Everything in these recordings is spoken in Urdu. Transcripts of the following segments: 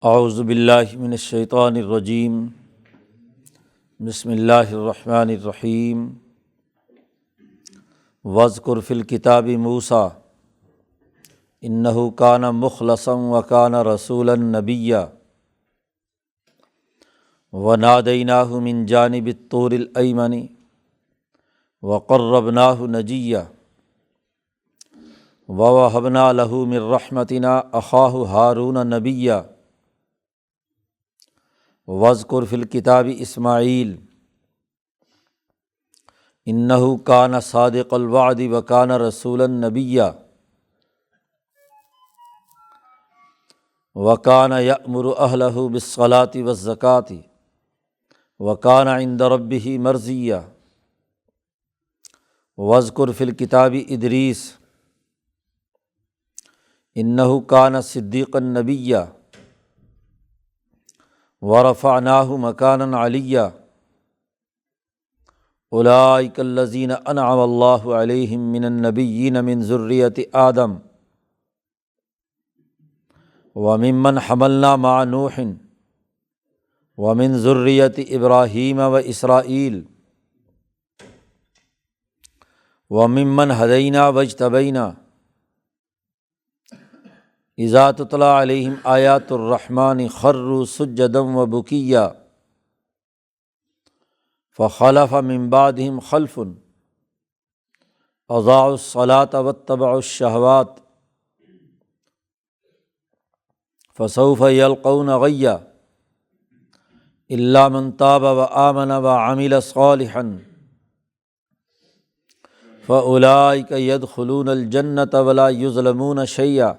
اعوذ باللہ من الشیطان الرجیم بسم اللہ الرحمن الرحیم واذکر فی الکتاب موسیٰ انہ کان مخلصا وکان رسولا نبیا ونادیناہ من جانب الطور الایمن وقربناہ نجیا ووہبنا لہ من رحمتنا اخاہ ہارون نبیا واذکر فی الکتاب اسماعیل انہ کان صادق الوعد وکان رسولا نبیا وکان یأمر اہلہ بالصلاۃ والزکاۃ وکان عند ربہ مرضیا واذکر فی الکتاب ادریس انہ کان صدیقا نبیا ورفعناہ مکانا علیہ اولئک الذین انعم اللہ علیہم من النبیین من ذریۃ آدم وممن حملنا مع نوح ومن ذریۃ ابراہیم واسرائیل وممن ہدینا واجتبینا اذا تتلی علیہم آیات الرحمن خروا سجدا وبکیا فخلف من بعدہم خلف اضاعوا الصلاۃ واتبعوا الشہوات فسوف یلقون غیا الا من تاب وآمن وعمل صالحا فاولئک یدخلون الجنۃ ولا یظلمون شیئا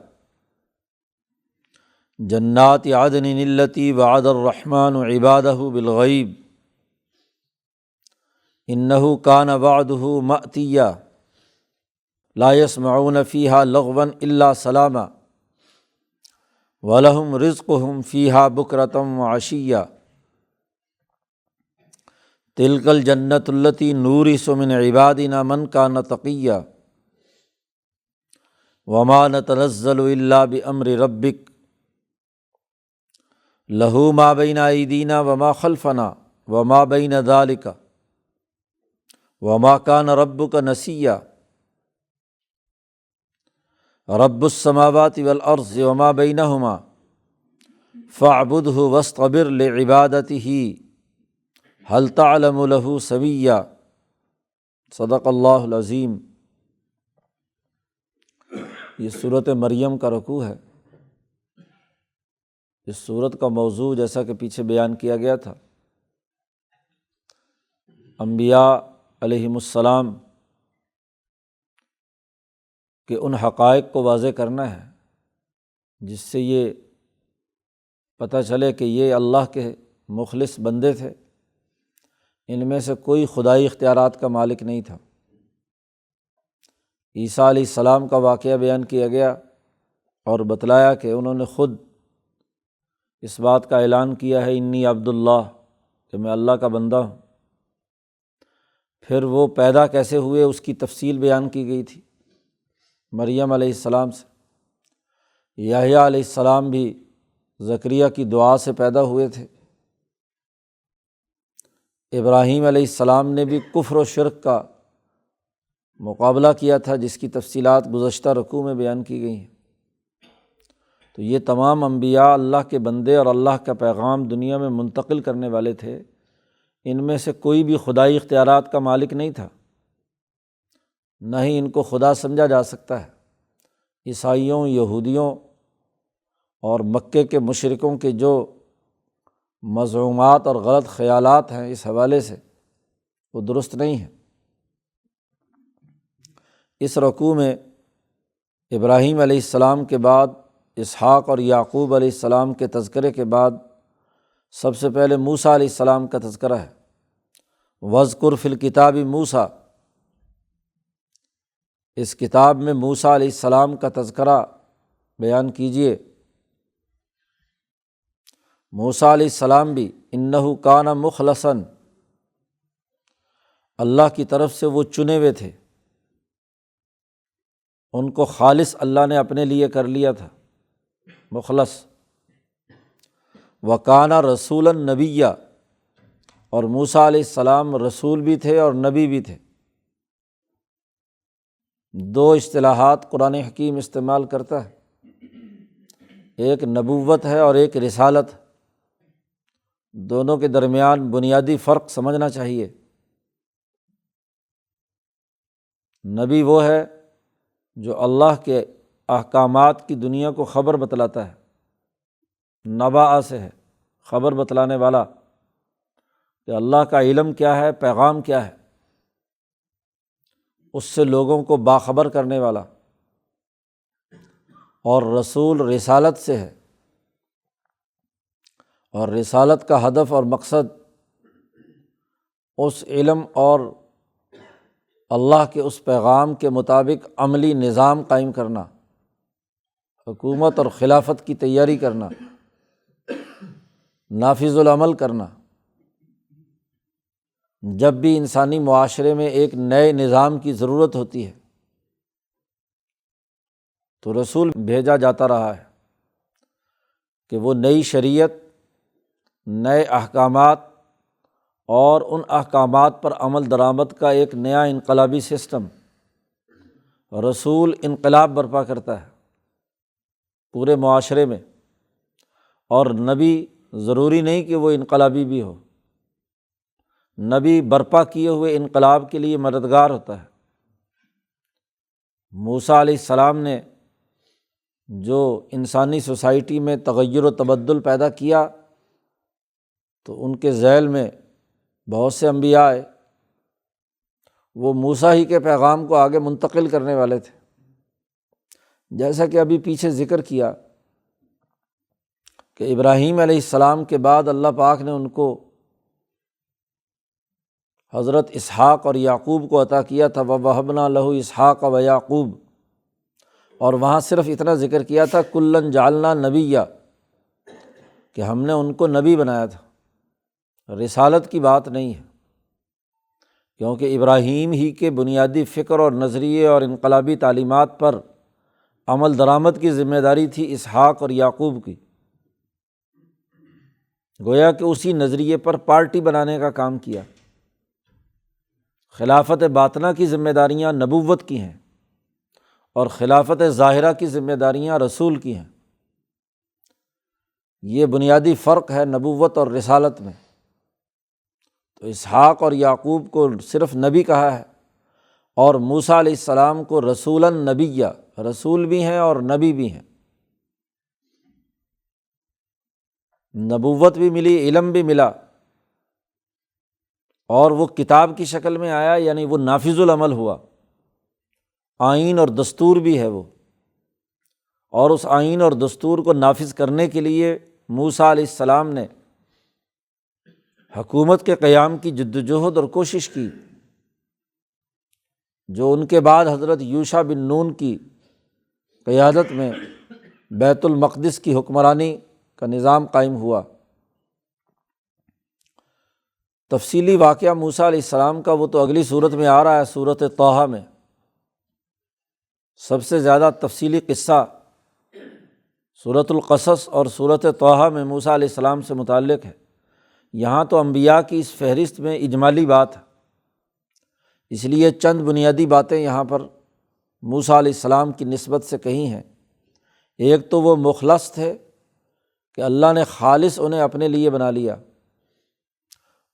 جنات عدن التی وعد الرحمن عبادہ بالغیب انہ کان وعدہ مأتیا لا یسمعون فیہا لغوا الا سلاما ولہم رزقہم فیہا بکرۃ وعشیا تلک الجنۃ التی نورث من عبادنا من کان تقیا وما نتنزل الا بامر ربک لہ ما بین ایدینا وما خلفنا وما بین ذلک وما کان ربک نسیا رب السماوات والارض وما بینہما فاعبدہ واصطبر لعبادتہ هل تعلم له سمیا صدق اللہ العظیم۔ یہ سورۃ مریم کا رکوع ہے۔ اس سورت کا موضوع جیسا کہ پیچھے بیان کیا گیا تھا، انبیاء علیہم السلام کہ ان حقائق کو واضح کرنا ہے جس سے یہ پتہ چلے کہ یہ اللہ کے مخلص بندے تھے، ان میں سے کوئی خدائی اختیارات کا مالک نہیں تھا۔ عیسیٰ علیہ السلام کا واقعہ بیان کیا گیا اور بتلایا کہ انہوں نے خود اس بات کا اعلان کیا ہے انی عبد اللہ، کہ میں اللہ کا بندہ ہوں۔ پھر وہ پیدا کیسے ہوئے اس کی تفصیل بیان کی گئی تھی، مریم علیہ السلام سے۔ یحییٰ علیہ السلام بھی زکریا کی دعا سے پیدا ہوئے تھے۔ ابراہیم علیہ السلام نے بھی کفر و شرک کا مقابلہ کیا تھا، جس کی تفصیلات گزشتہ رکوع میں بیان کی گئی ہیں۔ تو یہ تمام انبیاء اللہ کے بندے اور اللہ کا پیغام دنیا میں منتقل کرنے والے تھے، ان میں سے کوئی بھی خدائی اختیارات کا مالک نہیں تھا، نہ ہی ان کو خدا سمجھا جا سکتا ہے۔ عیسائیوں، یہودیوں اور مکے کے مشرکوں کے جو مزعومات اور غلط خیالات ہیں اس حوالے سے، وہ درست نہیں ہیں۔ اس رکوع میں ابراہیم علیہ السلام کے بعد اسحاق اور یعقوب علیہ السلام کے تذکرے کے بعد سب سے پہلے موسیٰ علیہ السلام کا تذکرہ ہے۔ واذکر فی الکتاب موسیٰ، اس کتاب میں موسیٰ علیہ السلام کا تذکرہ بیان کیجیے۔ موسیٰ علیہ السلام بھی انہ کان مخلصا، اللہ کی طرف سے وہ چنے ہوئے تھے، ان کو خالص اللہ نے اپنے لیے کر لیا تھا، مخلص۔ وکانہ رسولا نبیّا، اور موسیٰ علیہ السلام رسول بھی تھے اور نبی بھی تھے۔ دو اصطلاحات قرآن حکیم استعمال کرتا ہے، ایک نبوت ہے اور ایک رسالت۔ دونوں کے درمیان بنیادی فرق سمجھنا چاہیے۔ نبی وہ ہے جو اللہ کے احکامات کی دنیا کو خبر بتلاتا ہے، نبأ سے ہے، خبر بتلانے والا، کہ اللہ کا علم کیا ہے، پیغام کیا ہے، اس سے لوگوں کو باخبر کرنے والا۔ اور رسول رسالت سے ہے، اور رسالت کا ہدف اور مقصد اس علم اور اللہ کے اس پیغام کے مطابق عملی نظام قائم کرنا، حکومت اور خلافت کی تیاری کرنا، نافذ العمل کرنا۔ جب بھی انسانی معاشرے میں ایک نئے نظام کی ضرورت ہوتی ہے تو رسول بھیجا جاتا رہا ہے کہ وہ نئی شریعت، نئے احکامات اور ان احکامات پر عمل درآمد کا ایک نیا انقلابی سسٹم، رسول انقلاب برپا کرتا ہے پورے معاشرے میں۔ اور نبی ضروری نہیں کہ وہ انقلابی بھی ہو، نبی برپا کیے ہوئے انقلاب کے لیے مددگار ہوتا ہے۔ موسیٰ علیہ السلام نے جو انسانی سوسائٹی میں تغیر و تبدل پیدا کیا تو ان کے ذیل میں بہت سے انبیاء آئے، وہ موسیٰ ہی کے پیغام کو آگے منتقل کرنے والے تھے۔ جیسا کہ ابھی پیچھے ذکر کیا کہ ابراہیم علیہ السلام کے بعد اللہ پاک نے ان کو حضرت اسحاق اور یعقوب کو عطا کیا تھا، وَوَهَبْنَا لَهُ اسحاق ویعقوب، اور وہاں صرف اتنا ذکر کیا تھا کُلًّا جعلنا نبیّا، کہ ہم نے ان کو نبی بنایا تھا، رسالت کی بات نہیں ہے، کیونکہ ابراہیم ہی کے بنیادی فکر اور نظریے اور انقلابی تعلیمات پر عمل درآمد کی ذمہ داری تھی اسحاق اور یعقوب کی۔ گویا کہ اسی نظریے پر پارٹی بنانے کا کام کیا۔ خلافت باطنہ کی ذمہ داریاں نبوت کی ہیں اور خلافت ظاہرہ کی ذمہ داریاں رسول کی ہیں۔ یہ بنیادی فرق ہے نبوت اور رسالت میں۔ تو اسحاق اور یعقوب کو صرف نبی کہا ہے، اور موسیٰ علیہ السلام کو رسولا نبیّا، رسول بھی ہیں اور نبی بھی ہیں۔ نبوت بھی ملی، علم بھی ملا، اور وہ کتاب کی شکل میں آیا، یعنی وہ نافذ العمل ہوا، آئین اور دستور بھی ہے وہ، اور اس آئین اور دستور کو نافذ کرنے کے لیے موسیٰ علیہ السلام نے حکومت کے قیام کی جدوجہد اور کوشش کی، جو ان کے بعد حضرت یوشع بن نون کی قیادت میں بیت المقدس کی حکمرانی کا نظام قائم ہوا۔ تفصیلی واقعہ موسیٰ علیہ السلام کا وہ تو اگلی صورت میں آ رہا ہے، سورۃ طٰہٰ میں۔ سب سے زیادہ تفصیلی قصہ سورۃ القصص اور سورۃ طٰہٰ میں موسیٰ علیہ السلام سے متعلق ہے۔ یہاں تو انبیاء کی اس فہرست میں اجمالی بات ہے، اس لیے چند بنیادی باتیں یہاں پر موسیٰ علیہ السلام کی نسبت سے کہی ہیں۔ ایک تو وہ مخلص تھے کہ اللہ نے خالص انہیں اپنے لیے بنا لیا،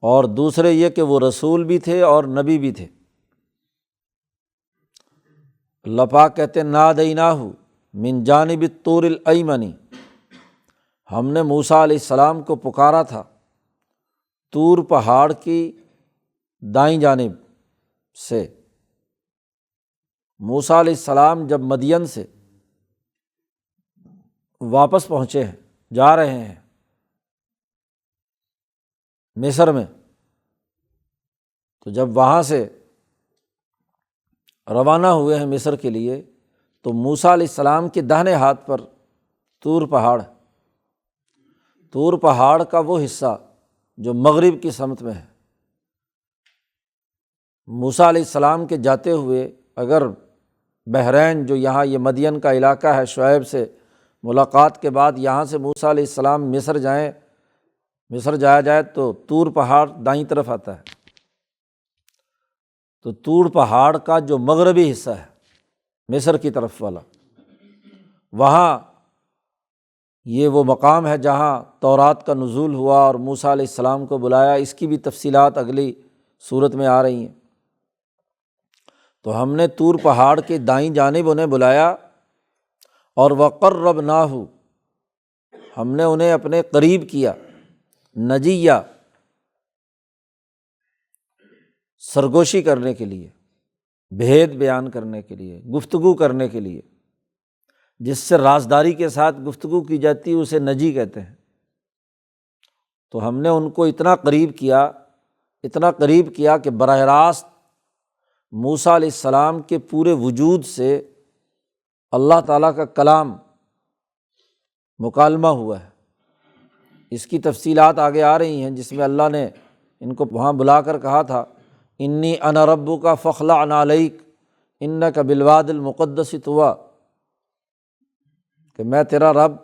اور دوسرے یہ کہ وہ رسول بھی تھے اور نبی بھی تھے۔ اللہ پاک کہتے ہیں نادیناہ من جانب الطور الایمن، ہم نے موسیٰ علیہ السلام کو پکارا تھا طور پہاڑ کی دائیں جانب سے۔ موسیٰ علیہ السلام جب مدین سے واپس پہنچے ہیں، جا رہے ہیں مصر میں، تو جب وہاں سے روانہ ہوئے ہیں مصر کے لیے، تو موسیٰ علیہ السلام کے داہنے ہاتھ پر طور پہاڑ، طور پہاڑ کا وہ حصہ جو مغرب کی سمت میں ہے۔ موسیٰ علیہ السلام کے جاتے ہوئے اگر بحرین، جو یہاں یہ مدین کا علاقہ ہے، شعیب سے ملاقات کے بعد یہاں سے موسیٰ علیہ السلام مصر جائیں مصر جایا جائے تو طور پہاڑ دائیں طرف آتا ہے، تو طور پہاڑ کا جو مغربی حصہ ہے مصر کی طرف والا، وہاں یہ وہ مقام ہے جہاں تورات کا نزول ہوا اور موسیٰ علیہ السلام کو بلایا۔ اس کی بھی تفصیلات اگلی صورت میں آ رہی ہیں۔ تو ہم نے طور پہاڑ کے دائیں جانب انہیں بلایا، اور وقربناہ، ہم نے انہیں اپنے قریب کیا، نجیہ، سرگوشی کرنے کے لیے، بھید بیان کرنے کے لیے، گفتگو کرنے کے لیے، جس سے رازداری کے ساتھ گفتگو کی جاتی ہے اسے نجی کہتے ہیں۔ تو ہم نے ان کو اتنا قریب کیا کہ براہ راست موسیٰ علیہ السلام کے پورے وجود سے اللہ تعالیٰ کا کلام مکالمہ ہوا ہے۔ اس کی تفصیلات آگے آ رہی ہیں، جس میں اللہ نے ان کو وہاں بلا کر کہا تھا، انی انا ربک فاخلع نعلیک انک بالواد المقدس طویٰ، کہ میں تیرا رب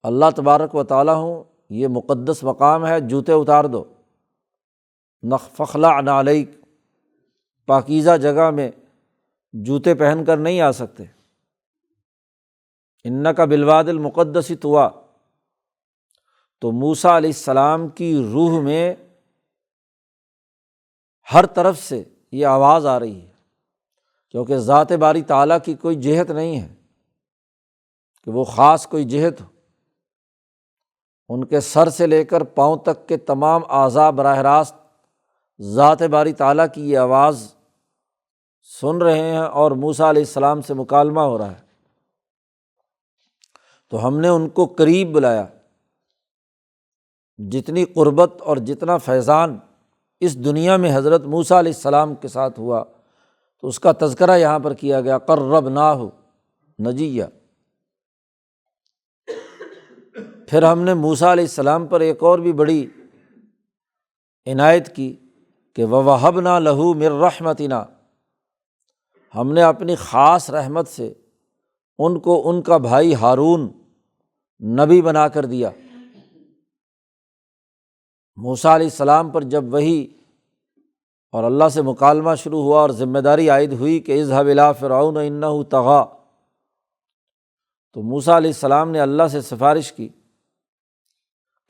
اللہ تبارک و تعالیٰ ہوں، یہ مقدس مقام ہے، جوتے اتار دو، فاخلع نعلیک، پاکیزہ جگہ میں جوتے پہن کر نہیں آ سکتے، انک بالواد المقدس طویٰ۔ تو موسیٰ علیہ السلام کی روح میں ہر طرف سے یہ آواز آ رہی ہے، کیونکہ ذات باری تعالیٰ کی کوئی جہت نہیں ہے کہ وہ خاص کوئی جہت ہو، ان کے سر سے لے کر پاؤں تک کے تمام اعضاء براہ راست ذات باری تعالیٰ کی یہ آواز سن رہے ہیں، اور موسیٰ علیہ السلام سے مکالمہ ہو رہا ہے۔ تو ہم نے ان کو قریب بلایا، جتنی قربت اور جتنا فیضان اس دنیا میں حضرت موسیٰ علیہ السلام کے ساتھ ہوا، تو اس کا تذکرہ یہاں پر کیا گیا، قربناہ نجیہ۔ پھر ہم نے موسیٰ علیہ السلام پر ایک اور بھی بڑی عنایت کی کہ وَوَهَبْنَا لَهُ مِن رَحْمَتِنَا، ہم نے اپنی خاص رحمت سے ان کو ان کا بھائی ہارون نبی بنا کر دیا۔ موسیٰ علیہ السلام پر جب وحی اور اللہ سے مکالمہ شروع ہوا اور ذمہ داری عائد ہوئی کہ اذهب إلى فرعون إنه طغى، تو موسیٰ علیہ السلام نے اللہ سے سفارش کی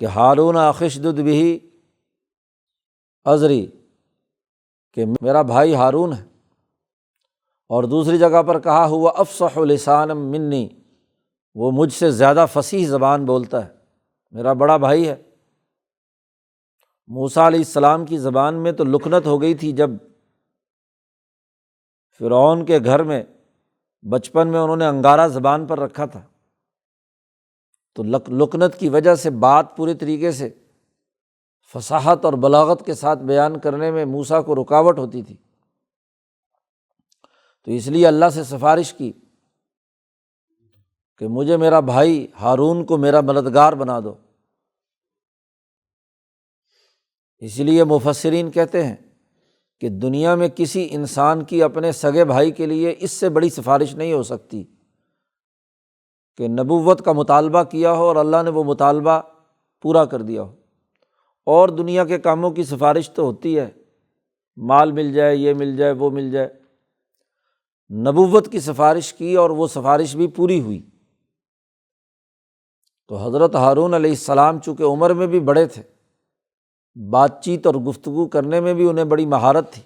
کہ ہارون اخی اشدد بہ اذری، کہ میرا بھائی ہارون ہے، اور دوسری جگہ پر کہا ہوا افصح لسانا منی، وہ مجھ سے زیادہ فصیح زبان بولتا ہے، میرا بڑا بھائی ہے۔ موسیٰ علیہ السلام کی زبان میں تو لکنت ہو گئی تھی، جب فرعون کے گھر میں بچپن میں انہوں نے انگارہ زبان پر رکھا تھا، تو لکنت کی وجہ سے بات پورے طریقے سے فصاحت اور بلاغت کے ساتھ بیان کرنے میں موسیٰ کو رکاوٹ ہوتی تھی۔ تو اس لیے اللہ سے سفارش کی کہ مجھے میرا بھائی ہارون کو میرا مددگار بنا دو۔ اس لیے مفسرین کہتے ہیں کہ دنیا میں کسی انسان کی اپنے سگے بھائی کے لیے اس سے بڑی سفارش نہیں ہو سکتی کہ نبوت کا مطالبہ کیا ہو اور اللہ نے وہ مطالبہ پورا کر دیا ہو۔ اور دنیا کے کاموں کی سفارش تو ہوتی ہے، مال مل جائے، یہ مل جائے، وہ مل جائے، نبوت کی سفارش کی اور وہ سفارش بھی پوری ہوئی۔ تو حضرت ہارون علیہ السلام چونکہ عمر میں بھی بڑے تھے، بات چیت اور گفتگو کرنے میں بھی انہیں بڑی مہارت تھی،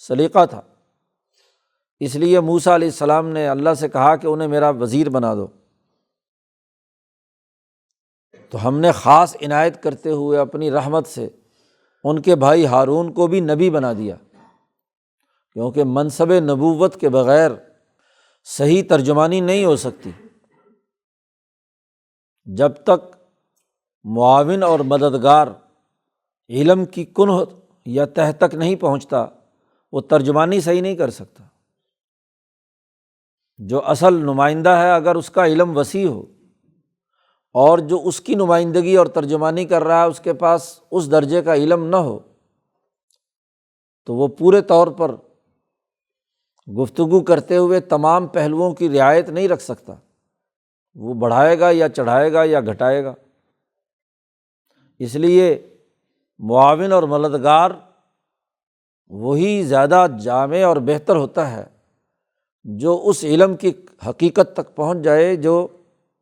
سلیقہ تھا، اس لیے موسیٰ علیہ السلام نے اللہ سے کہا کہ انہیں میرا وزیر بنا دو۔ تو ہم نے خاص عنایت کرتے ہوئے اپنی رحمت سے ان کے بھائی ہارون کو بھی نبی بنا دیا، کیونکہ منصب نبوت کے بغیر صحیح ترجمانی نہیں ہو سکتی۔ جب تک معاون اور مددگار علم کی کنہ یا تہ تک نہیں پہنچتا، وہ ترجمانی صحیح نہیں کر سکتا۔ جو اصل نمائندہ ہے اگر اس کا علم وسیع ہو، اور جو اس کی نمائندگی اور ترجمانی کر رہا ہے اس کے پاس اس درجے کا علم نہ ہو، تو وہ پورے طور پر گفتگو کرتے ہوئے تمام پہلوؤں کی رعایت نہیں رکھ سکتا، وہ بڑھائے گا یا چڑھائے گا یا گھٹائے گا۔ اس لیے معاون اور مددگار وہی زیادہ جامع اور بہتر ہوتا ہے جو اس علم کی حقیقت تک پہنچ جائے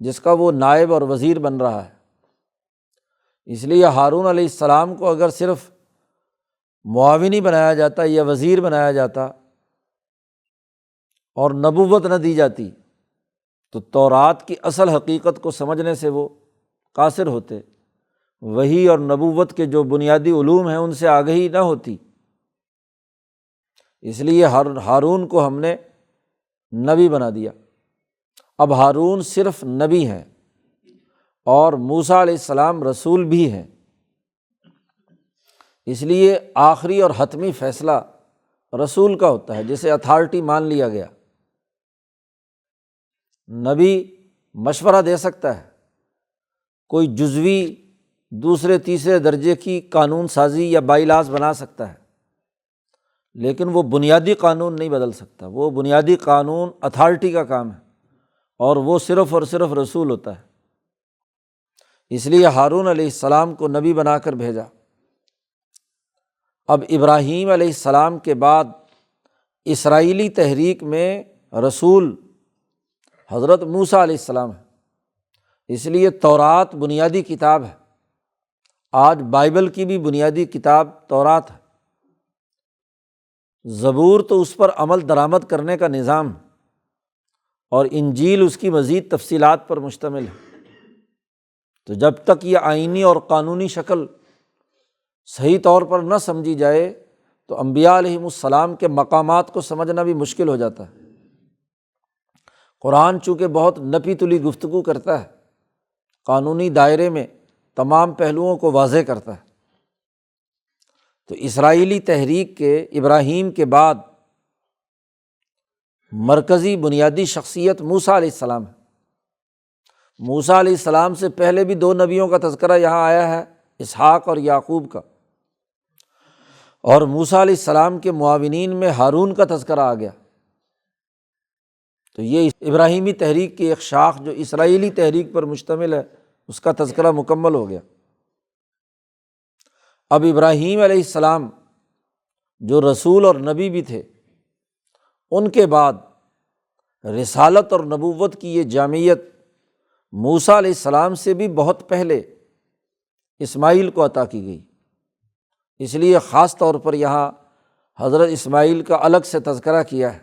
جس کا وہ نائب اور وزیر بن رہا ہے۔ اس لیے ہارون علیہ السلام کو اگر صرف معاون ہی بنایا جاتا یا وزیر بنایا جاتا اور نبوت نہ دی جاتی تو تورات کی اصل حقیقت کو سمجھنے سے وہ قاصر ہوتے، وحی اور نبوت کے جو بنیادی علوم ہیں ان سے آگہی نہ ہوتی۔ اس لیے ہارون کو ہم نے نبی بنا دیا۔ اب ہارون صرف نبی ہیں اور موسیٰ علیہ السلام رسول بھی ہیں، اس لیے آخری اور حتمی فیصلہ رسول کا ہوتا ہے جسے اتھارٹی مان لیا گیا۔ نبی مشورہ دے سکتا ہے، کوئی جزوی دوسرے تیسرے درجے کی قانون سازی یا بائی لاز بنا سکتا ہے، لیکن وہ بنیادی قانون نہیں بدل سکتا۔ وہ بنیادی قانون اتھارٹی کا کام ہے اور وہ صرف اور صرف رسول ہوتا ہے۔ اس لیے ہارون علیہ السلام کو نبی بنا کر بھیجا۔ اب ابراہیم علیہ السلام کے بعد اسرائیلی تحریک میں رسول حضرت موسیٰ علیہ السلام ہے، اس لیے تورات بنیادی کتاب ہے۔ آج بائبل کی بھی بنیادی کتاب تورات ہے۔ زبور تو اس پر عمل درآمد کرنے کا نظام ہے اور انجیل اس کی مزید تفصیلات پر مشتمل ہے۔ تو جب تک یہ آئینی اور قانونی شکل صحیح طور پر نہ سمجھی جائے تو انبیاء علیہم السلام کے مقامات کو سمجھنا بھی مشکل ہو جاتا ہے۔ قرآن چونکہ بہت نپی تلی گفتگو کرتا ہے، قانونی دائرے میں تمام پہلوؤں کو واضح کرتا ہے، تو اسرائیلی تحریک کے ابراہیم کے بعد مرکزی بنیادی شخصیت موسیٰ علیہ السلام ہے۔ موسیٰ علیہ السلام سے پہلے بھی دو نبیوں کا تذکرہ یہاں آیا ہے، اسحاق اور یعقوب کا، اور موسیٰ علیہ السلام کے معاونین میں ہارون کا تذکرہ آ گیا۔ تو یہ ابراہیمی تحریک کی ایک شاخ جو اسرائیلی تحریک پر مشتمل ہے اس کا تذکرہ مکمل ہو گیا۔ اب ابراہیم علیہ السلام جو رسول اور نبی بھی تھے، ان کے بعد رسالت اور نبوت کی یہ جامعیت موسیٰ علیہ السلام سے بھی بہت پہلے اسماعیل کو عطا کی گئی۔ اس لیے خاص طور پر یہاں حضرت اسماعیل کا الگ سے تذکرہ کیا ہے۔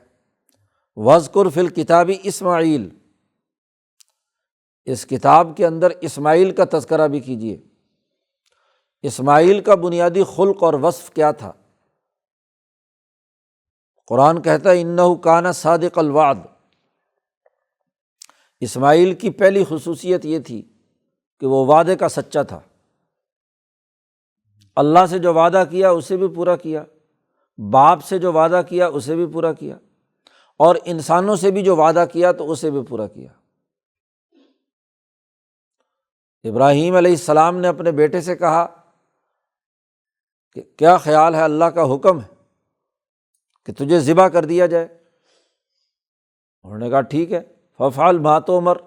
وَاذْكُرْ فِي الْكِتَابِ اسماعیل، اس کتاب کے اندر اسماعیل کا تذکرہ بھی کیجیے۔ اسماعیل کا بنیادی خلق اور وصف کیا تھا؟ قرآن کہتا ہے اِنَّهُ كَانَ صَادِقَ الْوَعْدِ۔ اسماعیل کی پہلی خصوصیت یہ تھی کہ وہ وعدے کا سچا تھا۔ اللہ سے جو وعدہ کیا اسے بھی پورا کیا، باپ سے جو وعدہ کیا اسے بھی پورا کیا، اور انسانوں سے بھی جو وعدہ کیا تو اسے بھی پورا کیا۔ ابراہیم علیہ السلام نے اپنے بیٹے سے کہا کہ کیا خیال ہے، اللہ کا حکم ہے کہ تجھے ذبح کر دیا جائے؟ انہوں نے کہا ٹھیک ہے، فَافْعَلْ مَا تُؤْمَرُ،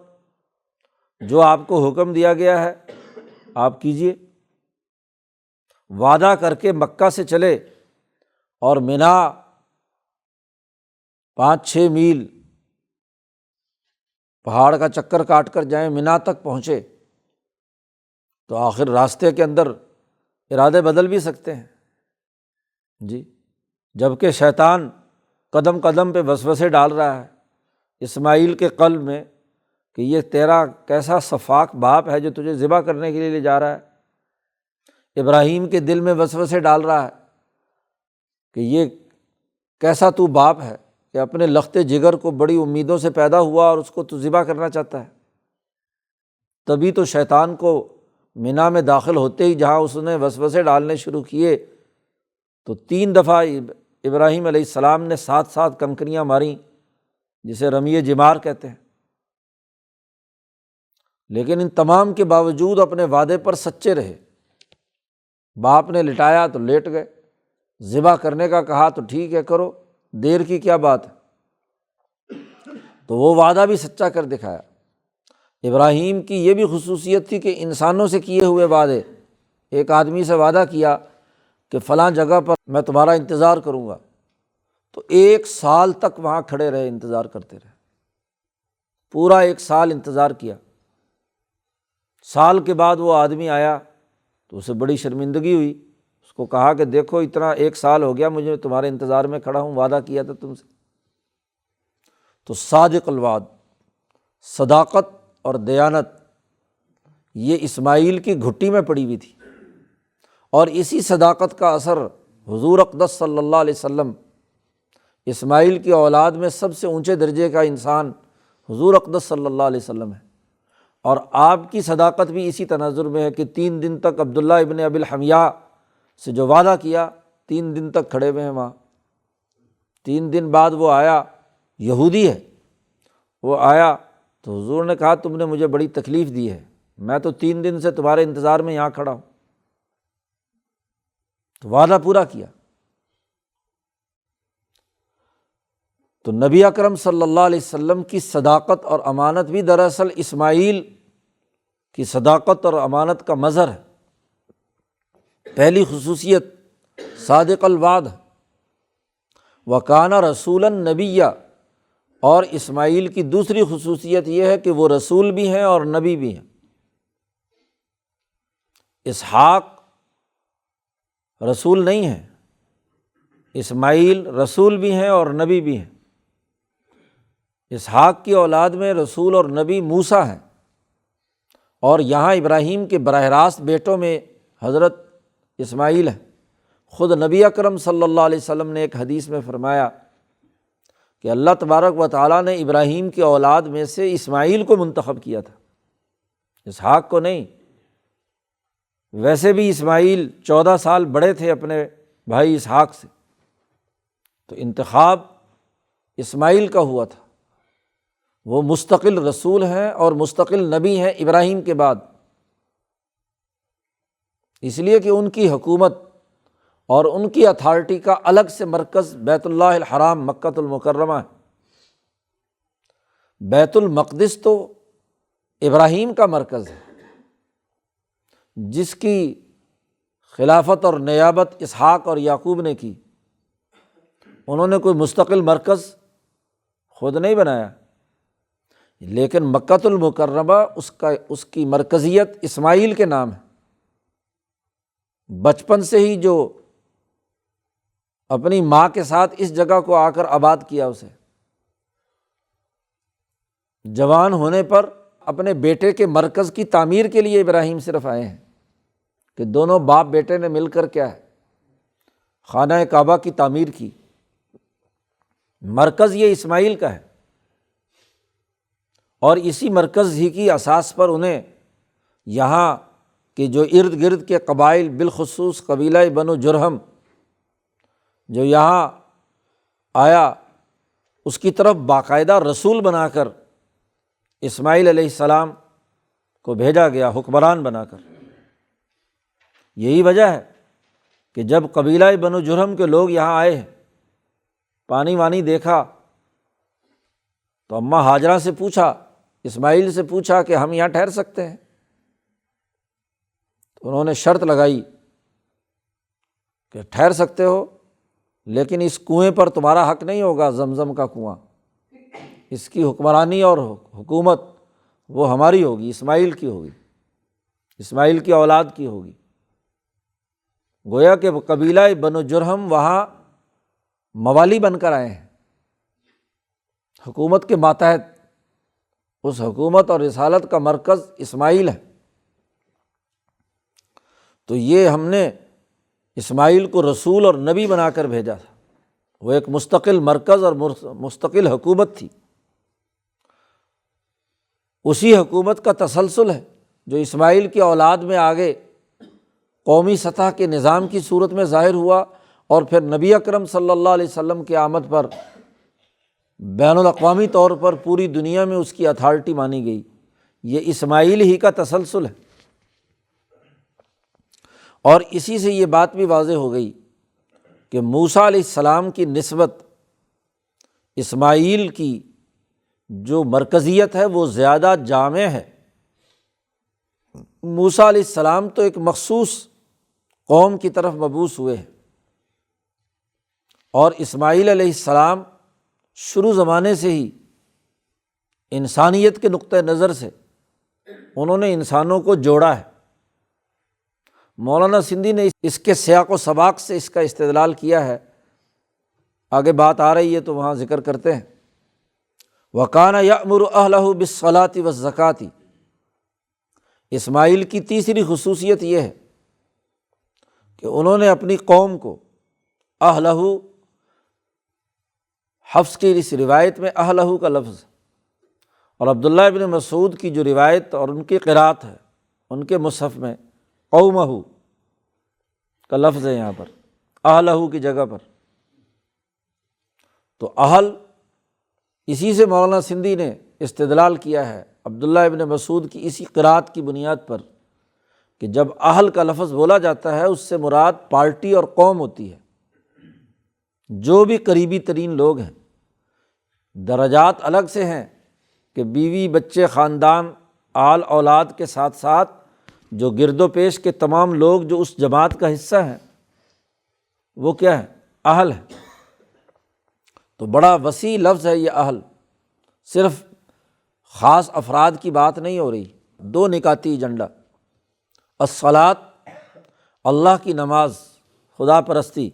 جو آپ کو حکم دیا گیا ہے آپ کیجیے۔ وعدہ کر کے مکہ سے چلے اور مینا 5-6 میل پہاڑ کا چکر کاٹ کر جائیں، مینا تک پہنچے تو آخر راستے کے اندر ارادے بدل بھی سکتے ہیں جی، جبکہ شیطان قدم قدم پہ وسوسے ڈال رہا ہے اسماعیل کے قلب میں کہ یہ تیرا کیسا سفاک باپ ہے جو تجھے ذبح کرنے کے لیے لے جا رہا ہے۔ ابراہیم کے دل میں وسوسے ڈال رہا ہے کہ یہ کیسا تو باپ ہے کہ اپنے لخت جگر کو بڑی امیدوں سے پیدا ہوا اور اس کو تو ذبح کرنا چاہتا ہے۔ تبھی تو شیطان کو مینا میں داخل ہوتے ہی جہاں اس نے وسوسے ڈالنے شروع کیے تو 3 دفعہ ابراہیم علیہ السلام نے 7 کنکریاں ماریں، جسے رمی جمار کہتے ہیں، لیکن ان تمام کے باوجود اپنے وعدے پر سچے رہے۔ باپ نے لٹایا تو لیٹ گئے، ذبح کرنے کا کہا تو ٹھیک ہے کرو، دیر کی کیا بات ہے۔ تو وہ وعدہ بھی سچا کر دکھایا۔ ابراہیم کی یہ بھی خصوصیت تھی کہ انسانوں سے کیے ہوئے وعدے ایک آدمی سے وعدہ کیا کہ فلاں جگہ پر میں تمہارا انتظار کروں گا، تو 1 سال تک وہاں کھڑے رہے، انتظار کرتے رہے، پورا 1 سال انتظار کیا۔ سال کے بعد وہ آدمی آیا تو اسے بڑی شرمندگی ہوئی، اس کو کہا کہ دیکھو اتنا 1 سال ہو گیا مجھے تمہارے انتظار میں کھڑا ہوں، وعدہ کیا تھا تم سے۔ تو صادق الوعد، صداقت اور دیانت، یہ اسماعیل کی گھٹی میں پڑی ہوئی تھی، اور اسی صداقت کا اثر حضور اقدس صلی اللہ علیہ وسلم، اسماعیل کی اولاد میں سب سے اونچے درجے کا انسان حضور اقدس صلی اللہ علیہ وسلم ہے، اور آپ کی صداقت بھی اسی تناظر میں ہے کہ 3 دن تک عبداللہ ابن ابی الحمیہ سے جو وعدہ کیا 3 دن تک کھڑے ہوئے ہیں وہاں۔ 3 دن بعد وہ آیا، یہودی ہے، وہ آیا تو حضور نے کہا تم نے مجھے بڑی تکلیف دی ہے، میں تو 3 دن سے تمہارے انتظار میں یہاں کھڑا ہوں، تو وعدہ پورا کیا۔ تو نبی اکرم صلی اللہ علیہ وسلم کی صداقت اور امانت بھی دراصل اسماعیل کی صداقت اور امانت کا مظہر ہے۔ پہلی خصوصیت صادق الوعد، وکان رسولا نبیّ، اور اسماعیل کی دوسری خصوصیت یہ ہے کہ وہ رسول بھی ہیں اور نبی بھی ہیں۔ اسحاق رسول نہیں ہے، اسماعیل رسول بھی ہیں اور نبی بھی ہیں۔ اسحاق کی اولاد میں رسول اور نبی موسیٰ ہیں، اور یہاں ابراہیم کے براہ راست بیٹوں میں حضرت اسماعیل ہے۔ خود نبی اکرم صلی اللہ علیہ وسلم نے ایک حدیث میں فرمایا کہ اللہ تبارک و تعالیٰ نے ابراہیم کی اولاد میں سے اسماعیل کو منتخب کیا تھا، اسحاق کو نہیں۔ ویسے بھی اسماعیل 14 سال بڑے تھے اپنے بھائی اسحاق سے، تو انتخاب اسماعیل کا ہوا تھا۔ وہ مستقل رسول ہیں اور مستقل نبی ہیں ابراہیم کے بعد، اس لیے کہ ان کی حکومت اور ان کی اتھارٹی کا الگ سے مرکز بیت اللہ الحرام مکۃ المکرمہ ہے۔ بیت المقدس تو ابراہیم کا مرکز ہے، جس کی خلافت اور نیابت اسحاق اور یعقوب نے کی۔ انہوں نے کوئی مستقل مرکز خود نہیں بنایا، لیکن مکۃ المکرمہ اس کی مرکزیت اسماعیل کے نام ہے۔ بچپن سے ہی جو اپنی ماں کے ساتھ اس جگہ کو آ کر آباد کیا، اسے جوان ہونے پر اپنے بیٹے کے مرکز کی تعمیر کے لیے ابراہیم صرف آئے ہیں کہ دونوں باپ بیٹے نے مل کر کیا ہے، خانہ کعبہ کی تعمیر کی۔ مرکز یہ اسماعیل کا ہے، اور اسی مرکز ہی کی اساس پر انہیں یہاں کے جو ارد گرد کے قبائل، بالخصوص قبیلہ بنو جرہم جو یہاں آیا، اس کی طرف باقاعدہ رسول بنا کر اسماعیل علیہ السلام کو بھیجا گیا، حکمران بنا کر۔ یہی وجہ ہے کہ جب قبیلہ بنو جرہم کے لوگ یہاں آئے، پانی وانی دیکھا، تو اماں ہاجرہ سے پوچھا، اسماعیل سے پوچھا کہ ہم یہاں ٹھہر سکتے ہیں؟ تو انہوں نے شرط لگائی کہ ٹھہر سکتے ہو، لیکن اس کنویں پر تمہارا حق نہیں ہوگا، زمزم کا کنواں، اس کی حکمرانی اور حکومت وہ ہماری ہوگی، اسماعیل کی ہوگی، اسماعیل کی اولاد کی ہوگی۔ گویا کہ قبیلہ بنو جرہم وہاں موالی بن کر آئے ہیں، حکومت کے ماتحت، اس حکومت اور رسالت کا مرکز اسماعیل ہے۔ تو یہ ہم نے اسماعیل کو رسول اور نبی بنا کر بھیجا تھا، وہ ایک مستقل مرکز اور مستقل حکومت تھی۔ اسی حکومت کا تسلسل ہے جو اسماعیل کی اولاد میں آگے قومی سطح کے نظام کی صورت میں ظاہر ہوا، اور پھر نبی اکرم صلی اللہ علیہ وسلم کی آمد پر بین الاقوامی طور پر پوری دنیا میں اس کی اتھارٹی مانی گئی۔ یہ اسماعیل ہی کا تسلسل ہے، اور اسی سے یہ بات بھی واضح ہو گئی کہ موسیٰ علیہ السلام کی نسبت اسماعیل کی جو مرکزیت ہے وہ زیادہ جامع ہے۔ موسیٰ علیہ السلام تو ایک مخصوص قوم کی طرف مبعوث ہوئے ہیں۔ اور اسماعیل علیہ السلام شروع زمانے سے ہی انسانیت کے نقطۂ نظر سے انہوں نے انسانوں کو جوڑا ہے۔ مولانا سندھی نے اس کے سیاق و سباق سے اس کا استدلال کیا ہے، آگے بات آ رہی ہے تو وہاں ذکر کرتے ہیں۔ وَكَانَ يَأْمُرُ أَهْلَهُ بِالصَّلَاةِ وَالزَّكَاةِ، اسماعیل کی تیسری خصوصیت یہ ہے کہ انہوں نے اپنی قوم کو اہلہ، حفص کی اس روایت میں اہلہ کا لفظ، اور عبداللہ ابن مسعود کی جو روایت اور ان کی قرأت ہے ان کے مصحف میں قومہ کا لفظ ہے، یہاں پر اہلہ کی جگہ پر۔ تو اہل، اسی سے مولانا سندھی نے استدلال کیا ہے عبداللہ ابن مسعود کی اسی قرأت کی بنیاد پر کہ جب اہل کا لفظ بولا جاتا ہے اس سے مراد پارٹی اور قوم ہوتی ہے، جو بھی قریبی ترین لوگ ہیں۔ درجات الگ سے ہیں کہ بیوی، بچے، خاندان، آل اولاد کے ساتھ ساتھ جو گرد و پیش کے تمام لوگ جو اس جماعت کا حصہ ہیں وہ کیا ہے؟ اہل ہے۔ تو بڑا وسیع لفظ ہے یہ اہل، صرف خاص افراد کی بات نہیں ہو رہی۔ دو نکاتی ایجنڈا، الصلاۃ، اللہ کی نماز، خدا پرستی،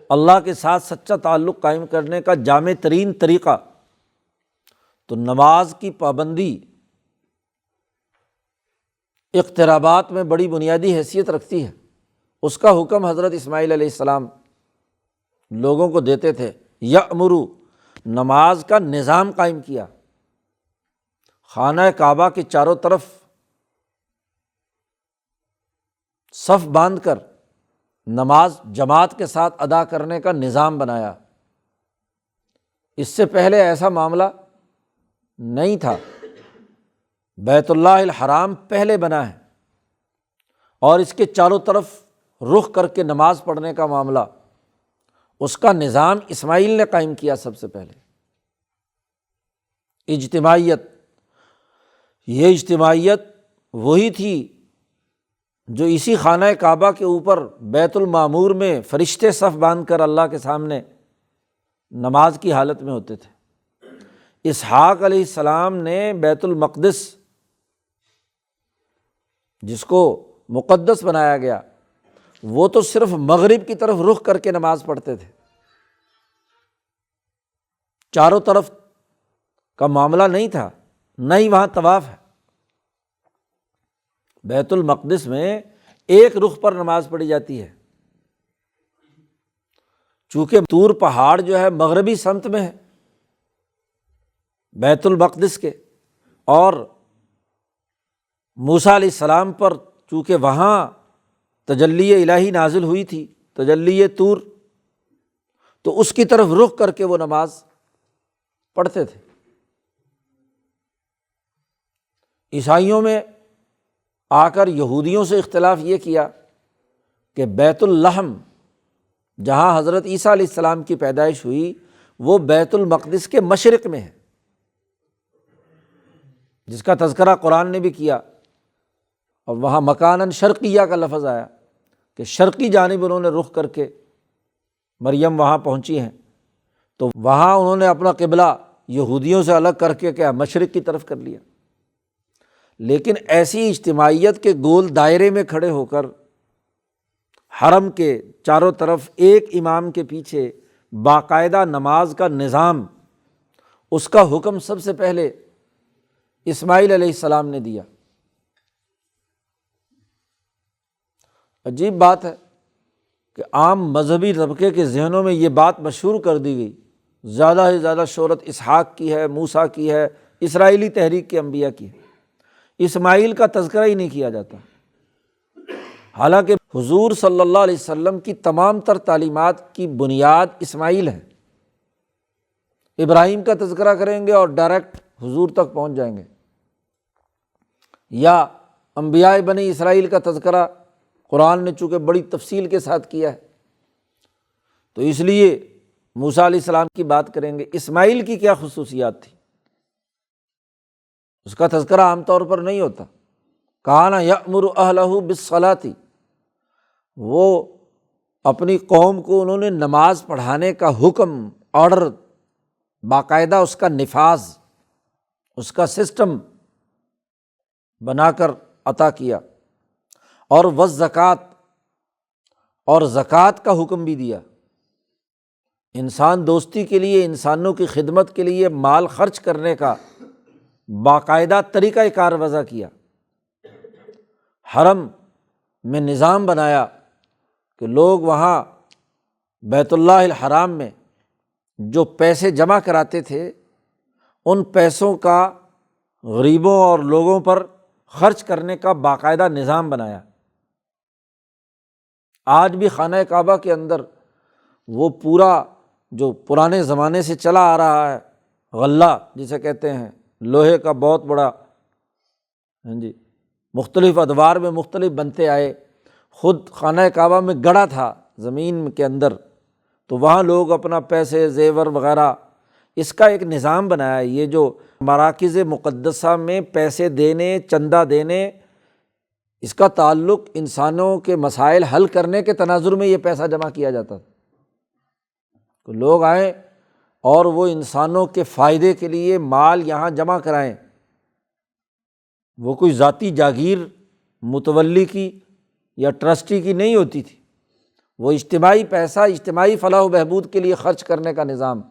اللہ کے ساتھ سچا تعلق قائم کرنے کا جامع ترین طریقہ۔ تو نماز کی پابندی اقترابات میں بڑی بنیادی حیثیت رکھتی ہے۔ اس کا حکم حضرت اسماعیل علیہ السلام لوگوں کو دیتے تھے۔ یأمرو، نماز کا نظام قائم کیا، خانہ کعبہ کے چاروں طرف صف باندھ کر نماز جماعت کے ساتھ ادا کرنے کا نظام بنایا۔ اس سے پہلے ایسا معاملہ نہیں تھا۔ بیت اللہ الحرام پہلے بنا ہے اور اس کے چاروں طرف رخ کر کے نماز پڑھنے کا معاملہ، اس کا نظام اسماعیل نے قائم کیا سب سے پہلے۔ اجتماعیت، یہ اجتماعیت وہی تھی جو اسی خانہ کعبہ کے اوپر بیت المعمور میں فرشتے صف باندھ کر اللہ کے سامنے نماز کی حالت میں ہوتے تھے۔ اسحاق علیہ السلام نے بیت المقدس، جس کو مقدس بنایا گیا، وہ تو صرف مغرب کی طرف رخ کر کے نماز پڑھتے تھے، چاروں طرف کا معاملہ نہیں تھا، نہ ہی وہاں طواف ہے۔ بیت المقدس میں ایک رخ پر نماز پڑھی جاتی ہے، چونکہ طور پہاڑ جو ہے مغربی سمت میں ہے بیت المقدس کے، اور موسیٰ علیہ السلام پر چونکہ وہاں تجلی الہی نازل ہوئی تھی، تجلی طور، تو اس کی طرف رخ کر کے وہ نماز پڑھتے تھے۔ عیسائیوں میں آ کر یہودیوں سے اختلاف یہ کیا کہ بیت اللحم، جہاں حضرت عیسیٰ علیہ السلام کی پیدائش ہوئی، وہ بیت المقدس کے مشرق میں ہے، جس کا تذکرہ قرآن نے بھی کیا، اور وہاں مکاناً شرقیہ کا لفظ آیا کہ شرقی جانب انہوں نے رخ کر کے مریم وہاں پہنچی ہیں، تو وہاں انہوں نے اپنا قبلہ یہودیوں سے الگ کر کے کیا مشرق کی طرف کر لیا۔ لیکن ایسی اجتماعیت کے گول دائرے میں کھڑے ہو کر حرم کے چاروں طرف ایک امام کے پیچھے باقاعدہ نماز کا نظام، اس کا حکم سب سے پہلے اسماعیل علیہ السلام نے دیا۔ عجیب بات ہے کہ عام مذہبی طبقے کے ذہنوں میں یہ بات مشہور کر دی گئی، زیادہ سے زیادہ شہرت اسحاق کی ہے، موسیٰ کی ہے، اسرائیلی تحریک کے انبیاء کی ہے، اسماعیل کا تذکرہ ہی نہیں کیا جاتا۔ حالانکہ حضور صلی اللہ علیہ وسلم کی تمام تر تعلیمات کی بنیاد اسماعیل ہے۔ ابراہیم کا تذکرہ کریں گے اور ڈائریکٹ حضور تک پہنچ جائیں گے، یا انبیاء بنی اسرائیل کا تذکرہ قرآن نے چونکہ بڑی تفصیل کے ساتھ کیا ہے تو اس لیے موسیٰ علیہ السلام کی بات کریں گے۔ اسماعیل کی کیا خصوصیات تھی اس کا تذکرہ عام طور پر نہیں ہوتا۔ کان یأمر اہلہ بالصلاۃ، وہ اپنی قوم کو انہوں نے نماز پڑھانے کا حکم، آرڈر، باقاعدہ اس کا نفاذ، اس کا سسٹم بنا کر عطا کیا، اور والزکوٰۃ، اور زکوٰۃ کا حکم بھی دیا۔ انسان دوستی کے لیے، انسانوں کی خدمت کے لیے مال خرچ کرنے کا باقاعدہ طریقہ کار وضع کیا۔ حرم میں نظام بنایا کہ لوگ وہاں بیت اللہ الحرام میں جو پیسے جمع کراتے تھے، ان پیسوں کا غریبوں اور لوگوں پر خرچ کرنے کا باقاعدہ نظام بنایا۔ آج بھی خانہ کعبہ کے اندر وہ پورا جو پرانے زمانے سے چلا آ رہا ہے غلہ جسے کہتے ہیں، لوہے کا بہت بڑا، مختلف ادوار میں مختلف بنتے آئے، خود خانہ کعبہ میں گڑھا تھا زمین کے اندر، تو وہاں لوگ اپنا پیسے، زیور وغیرہ، اس کا ایک نظام بنایا۔ یہ جو مراکز مقدسہ میں پیسے دینے، چندہ دینے، اس کا تعلق انسانوں کے مسائل حل کرنے کے تناظر میں یہ پیسہ جمع کیا جاتا تھا کہ لوگ آئیں اور وہ انسانوں کے فائدے کے لیے مال یہاں جمع کرائیں۔ وہ کوئی ذاتی جاگیر متولی کی یا ٹرسٹی کی نہیں ہوتی تھی، وہ اجتماعی پیسہ اجتماعی فلاح و بہبود کے لیے خرچ کرنے کا نظام۔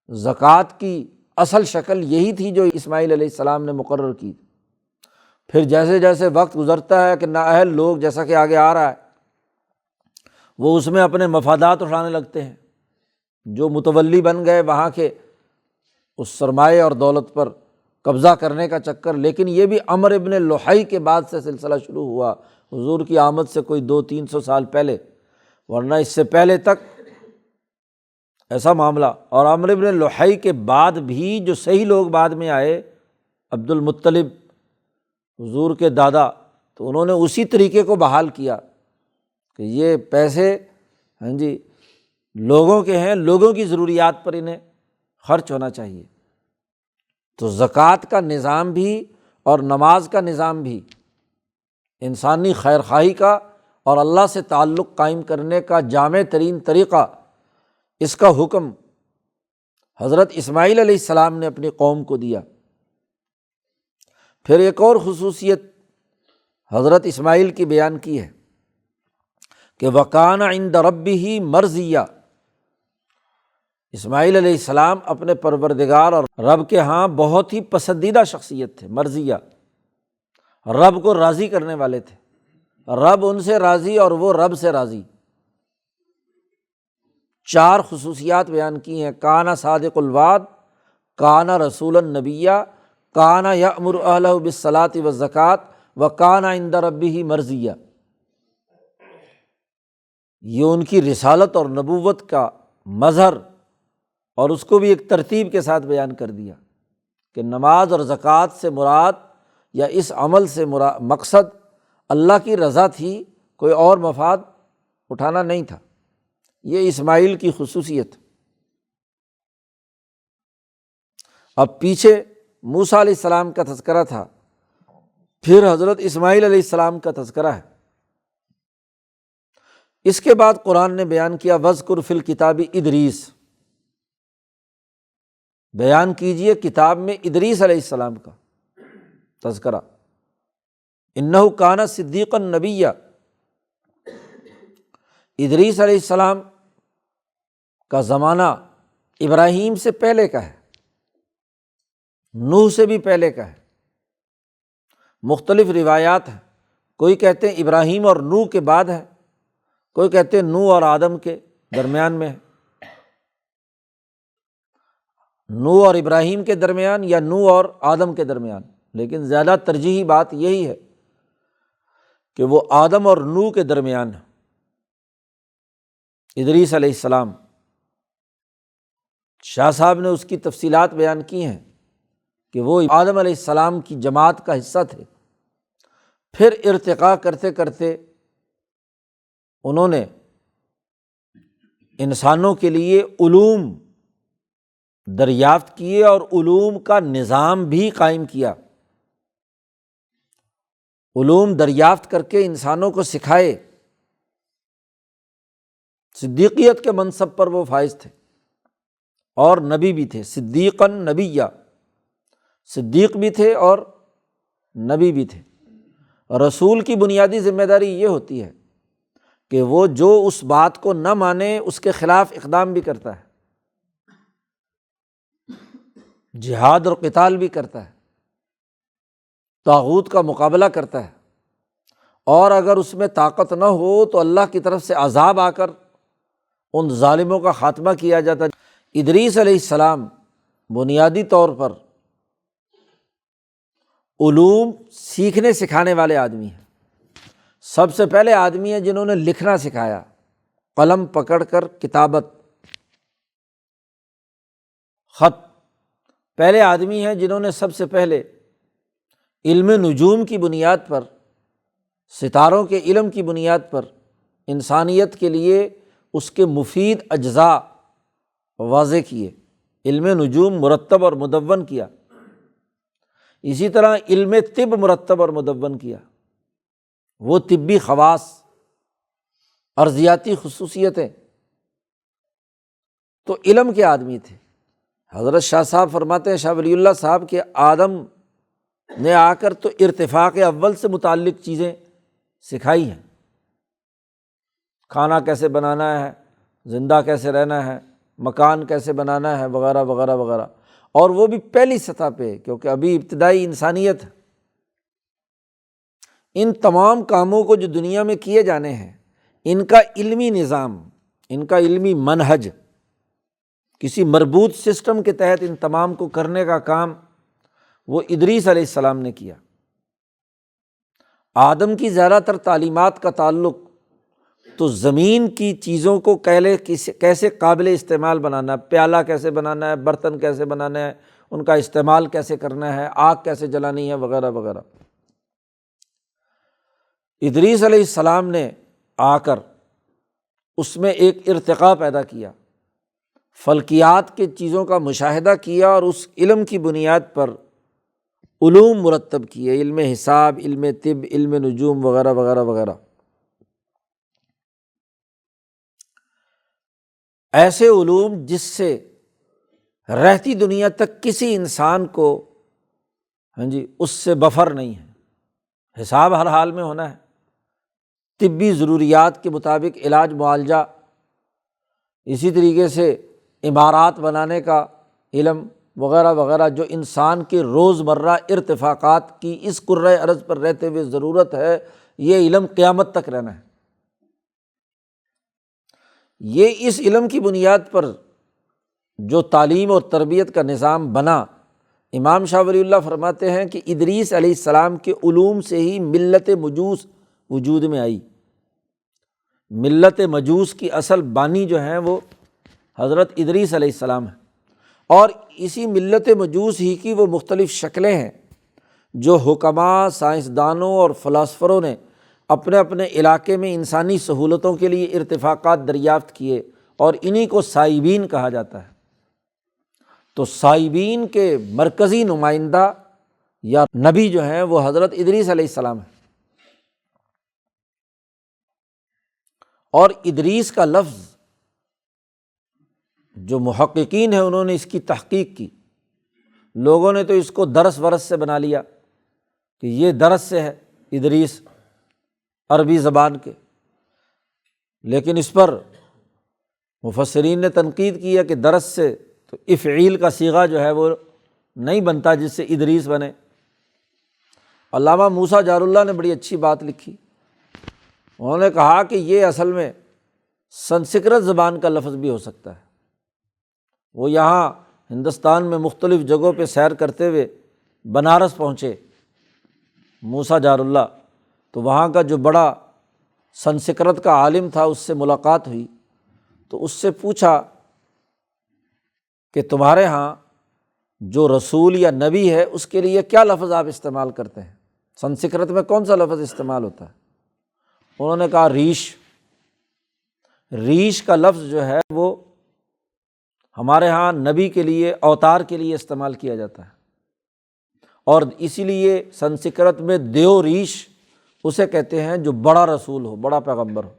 زکوٰۃ کی اصل شکل یہی تھی جو اسماعیل علیہ السلام نے مقرر کی۔ پھر جیسے جیسے وقت گزرتا ہے کہ نااہل لوگ، جیسا کہ آگے آ رہا ہے، وہ اس میں اپنے مفادات اٹھانے لگتے ہیں، جو متولی بن گئے وہاں کے اس سرمایہ اور دولت پر قبضہ کرنے کا چکر۔ لیکن یہ بھی عمرو ابن لحی کے بعد سے سلسلہ شروع ہوا، حضور کی آمد سے کوئی 200-300 سال پہلے، ورنہ اس سے پہلے تک ایسا معاملہ۔ اور عمرو ابن لحی کے بعد بھی جو صحیح لوگ بعد میں آئے، عبد المطلب حضور کے دادا، تو انہوں نے اسی طریقے کو بحال کیا کہ یہ پیسے لوگوں کے ہیں، لوگوں کی ضروریات پر انہیں خرچ ہونا چاہیے۔ تو زکوٰۃ کا نظام بھی اور نماز کا نظام بھی انسانی خیر خواہی کا اور اللہ سے تعلق قائم کرنے کا جامع ترین طریقہ، اس کا حکم حضرت اسماعیل علیہ السلام نے اپنی قوم کو دیا۔ پھر ایک اور خصوصیت حضرت اسماعیل کی بیان کی ہے کہ وَكَانَ عِندَ رَبِّهِ مَرْضِيًّا، اسماعیل علیہ السلام اپنے پروردگار اور رب کے ہاں بہت ہی پسندیدہ شخصیت تھے۔ مرضیہ، رب کو راضی کرنے والے تھے، رب ان سے راضی اور وہ رب سے راضی۔ 4 خصوصیات بیان کی ہیں: کانا صادق الوعد، کانا رسول النبیہ، کانا یأمر اہلہ بالصلاۃ والزکوٰۃ، وکانا عند ربہ مرضیہ۔ یہ ان کی رسالت اور نبوت کا مظہر، اور اس کو بھی ایک ترتیب کے ساتھ بیان کر دیا کہ نماز اور زکوٰۃ سے مراد یا اس عمل سے مقصد اللہ کی رضا تھی، کوئی اور مفاد اٹھانا نہیں تھا۔ یہ اسماعیل کی خصوصیت۔ اب پیچھے موسیٰ علیہ السلام کا تذکرہ تھا، پھر حضرت اسماعیل علیہ السلام کا تذکرہ ہے۔ اس کے بعد قرآن نے بیان کیا وَاذْكُرْ فِي الْكِتَابِ ادریس، بیان کیجئے کتاب میں ادریس علیہ السلام کا تذکرہ۔ انہ کان صدیقا نبیّا، ادریس علیہ السلام کا زمانہ ابراہیم سے پہلے کا ہے، نوح سے بھی پہلے کا ہے۔ مختلف روایات ہیں، کوئی کہتے ہیں ابراہیم اور نوح کے بعد ہے، کوئی کہتے ہیں نوح اور آدم کے درمیان میں ہے، نوح اور ابراہیم کے درمیان یا نوح اور آدم کے درمیان۔ لیکن زیادہ ترجیحی بات یہی ہے کہ وہ آدم اور نوح کے درمیان ہے۔ ادریس علیہ السلام، شاہ صاحب نے اس کی تفصیلات بیان کی ہیں کہ وہ آدم علیہ السلام کی جماعت کا حصہ تھے۔ پھر ارتقاء کرتے کرتے انہوں نے انسانوں کے لیے علوم دریافت کیے اور علوم کا نظام بھی قائم کیا۔ علوم دریافت کر کے انسانوں کو سکھائے، صدیقیت کے منصب پر وہ فائز تھے اور نبی بھی تھے، صدیقاً نبیّ، صدیق بھی تھے اور نبی بھی تھے۔ رسول کی بنیادی ذمہ داری یہ ہوتی ہے کہ وہ جو اس بات کو نہ مانے اس کے خلاف اقدام بھی کرتا ہے، جہاد اور قتال بھی کرتا ہے، طاغوت کا مقابلہ کرتا ہے، اور اگر اس میں طاقت نہ ہو تو اللہ کی طرف سے عذاب آ کر ان ظالموں کا خاتمہ کیا جاتا ہے۔ ادریس علیہ السلام بنیادی طور پر علوم سیکھنے سکھانے والے آدمی ہیں، سب سے پہلے آدمی ہیں جنہوں نے لکھنا سکھایا، قلم پکڑ کر کتابت، خط، پہلے آدمی ہیں جنہوں نے سب سے پہلے علم نجوم کی بنیاد پر، ستاروں کے علم کی بنیاد پر انسانیت کے لیے اس کے مفید اجزاء واضح کیے، علم نجوم مرتب اور مدون کیا۔ اسی طرح علم طب مرتب اور مدون کیا، وہ طبی خواص، ارضیاتی خصوصیتیں، تو علم کے آدمی تھے۔ حضرت شاہ صاحب فرماتے ہیں، شاہ ولی اللہ صاحب کہ آدم نے آ کر تو ارتفاق اول سے متعلق چیزیں سکھائی ہیں، کھانا کیسے بنانا ہے، زندہ کیسے رہنا ہے، مکان کیسے بنانا ہے، وغیرہ وغیرہ وغیرہ، اور وہ بھی پہلی سطح پہ، کیونکہ ابھی ابتدائی انسانیت ہے۔ ان تمام کاموں کو جو دنیا میں کیے جانے ہیں، ان کا علمی نظام، ان کا علمی منہج، کسی مربوط سسٹم کے تحت ان تمام کو کرنے کا کام وہ ادریس علیہ السلام نے کیا۔ آدم کی زیادہ تر تعلیمات کا تعلق تو زمین کی چیزوں کو کیسے قابل استعمال بنانا ہے، پیالہ کیسے بنانا ہے، برتن کیسے بنانا ہے، ان کا استعمال کیسے کرنا ہے، آگ کیسے جلانی ہے، وغیرہ وغیرہ۔ ادریس علیہ السلام نے آ کر اس میں ایک ارتقاء پیدا کیا، فلکیات کی چیزوں کا مشاہدہ کیا اور اس علم کی بنیاد پر علوم مرتب کیے، علم حساب، علم طب، علم نجوم، وغیرہ وغیرہ وغیرہ۔ ایسے علوم جس سے رہتی دنیا تک کسی انسان کو اس سے بفر نہیں ہے، حساب ہر حال میں ہونا ہے، طبی ضروریات کے مطابق علاج معالجہ، اسی طریقے سے عمارات بنانے کا علم، وغیرہ وغیرہ، جو انسان کے روزمرہ ارتفاقات کی اس کرۂ ارض پر رہتے ہوئے ضرورت ہے، یہ علم قیامت تک رہنا ہے۔ یہ اس علم کی بنیاد پر جو تعلیم اور تربیت کا نظام بنا، امام شاہ ولی اللہ فرماتے ہیں کہ ادریس علیہ السلام کے علوم سے ہی ملت مجوس وجود میں آئی۔ ملت مجوس کی اصل بانی جو ہیں وہ حضرت ادریس علیہ السلام ہیں، اور اسی ملت مجوس ہی کی وہ مختلف شکلیں ہیں جو حکماء، سائنسدانوں اور فلاسفروں نے اپنے اپنے علاقے میں انسانی سہولتوں کے لیے ارتفاقات دریافت کیے، اور انہی کو سائبین کہا جاتا ہے۔ تو سائبین کے مرکزی نمائندہ یا نبی جو ہیں وہ حضرت ادریس علیہ السلام ہیں۔ اور ادریس کا لفظ جو محققین ہیں انہوں نے اس کی تحقیق کی، لوگوں نے تو اس کو درس ورس سے بنا لیا کہ یہ درس سے ہے ادریس، عربی زبان کے، لیکن اس پر مفسرین نے تنقید کیا کہ درس سے تو افعیل کا صیغہ جو ہے وہ نہیں بنتا جس سے ادریس بنے۔ علامہ موسیٰ جار اللہ نے بڑی اچھی بات لکھی، انہوں نے کہا کہ یہ اصل میں سنسکرت زبان کا لفظ بھی ہو سکتا ہے۔ وہ یہاں ہندوستان میں مختلف جگہوں پہ سیر کرتے ہوئے بنارس پہنچے موسیٰ جار اللہ، تو وہاں کا جو بڑا سنسکرت کا عالم تھا اس سے ملاقات ہوئی، تو اس سے پوچھا کہ تمہارے ہاں جو رسول یا نبی ہے اس کے لیے کیا لفظ آپ استعمال کرتے ہیں، سنسکرت میں کون سا لفظ استعمال ہوتا ہے؟ انہوں نے کہا ریش۔ ریش کا لفظ جو ہے وہ ہمارے ہاں نبی کے لیے، اوتار کے لیے استعمال کیا جاتا ہے، اور اسی لیے سنسکرت میں دیو ریش اسے کہتے ہیں جو بڑا رسول ہو، بڑا پیغمبر ہو۔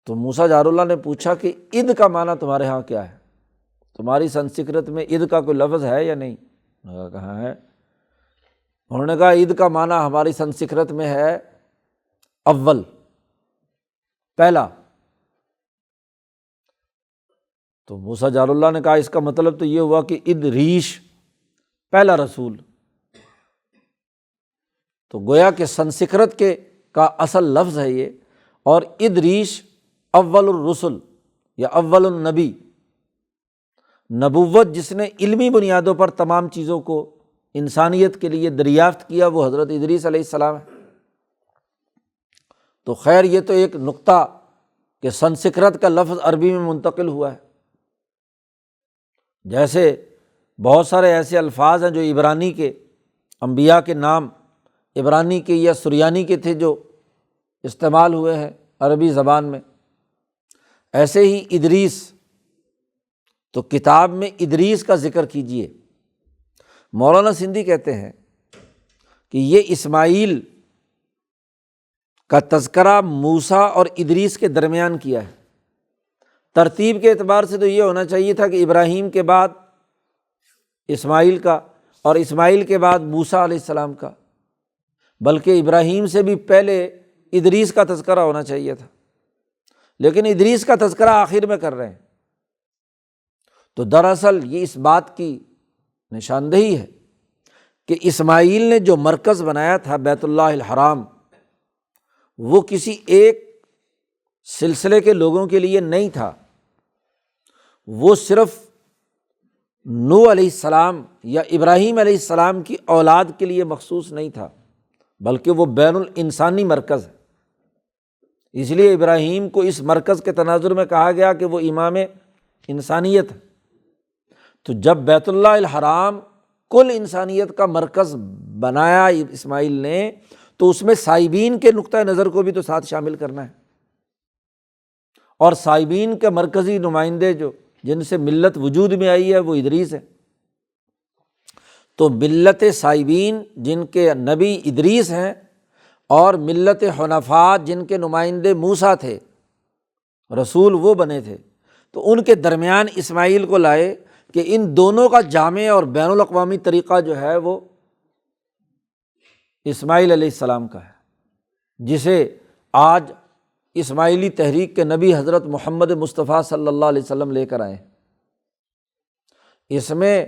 تو موسیٰ جار اللہ نے پوچھا کہ اِد کا معنی تمہارے ہاں کیا ہے؟ تمہاری سنسکرت میں اِد کا کوئی لفظ ہے یا نہیں؟ انہوں نے کہا ہے۔ انہوں نے کہا اِد کا معنی ہماری سنسکرت میں ہے اول، پہلا۔ تو موسیٰ جار اللہ نے کہا اس کا مطلب تو یہ ہوا کہ ادریس پہلا رسول۔ تو گویا کہ سنسکرت کا اصل لفظ ہے یہ، اور ادریس اول الرسل یا اول النبی، نبوت جس نے علمی بنیادوں پر تمام چیزوں کو انسانیت کے لیے دریافت کیا وہ حضرت ادریس علیہ السلام ہے۔ تو خیر یہ تو ایک نقطہ کہ سنسکرت کا لفظ عربی میں منتقل ہوا ہے۔ جیسے بہت سارے ایسے الفاظ ہیں جو عبرانی کے انبیاء کے نام عبرانی کے یا سریانی کے تھے جو استعمال ہوئے ہیں عربی زبان میں، ایسے ہی ادریس، تو کتاب میں ادریس کا ذکر کیجیے۔ مولانا سندھی کہتے ہیں کہ یہ اسماعیل کا تذکرہ موسیٰ اور ادریس کے درمیان کیا ہے۔ ترتیب کے اعتبار سے تو یہ ہونا چاہیے تھا کہ ابراہیم کے بعد اسماعیل کا اور اسماعیل کے بعد موسیٰ علیہ السلام کا، بلکہ ابراہیم سے بھی پہلے ادریس کا تذکرہ ہونا چاہیے تھا، لیکن ادریس کا تذکرہ آخر میں کر رہے ہیں۔ تو دراصل یہ اس بات کی نشاندہی ہے کہ اسماعیل نے جو مرکز بنایا تھا بیت اللہ الحرام، وہ کسی ایک سلسلے کے لوگوں کے لیے نہیں تھا، وہ صرف نوح علیہ السلام یا ابراہیم علیہ السلام کی اولاد کے لیے مخصوص نہیں تھا، بلکہ وہ بین الانسانی مرکز ہے۔ اس لیے ابراہیم کو اس مرکز کے تناظر میں کہا گیا کہ وہ امام انسانیت ہے۔ تو جب بیت اللہ الحرام کل انسانیت کا مرکز بنایا اسماعیل نے، تو اس میں سائبین کے نقطۂ نظر کو بھی تو ساتھ شامل کرنا ہے، اور سائبین کے مرکزی نمائندے جن سے ملت وجود میں آئی ہے وہ ادریس ہے۔ تو ملت سائبین جن کے نبی ادریس ہیں، اور ملت حنفاء جن کے نمائندے موسیٰ تھے، رسول وہ بنے تھے، تو ان کے درمیان اسماعیل کو لائے کہ ان دونوں کا جامع اور بین الاقوامی طریقہ جو ہے وہ اسماعیل علیہ السلام کا ہے، جسے آج اسماعیلی تحریک کے نبی حضرت محمد مصطفیٰ صلی اللہ علیہ وسلم لے کر آئے ہیں۔ اس میں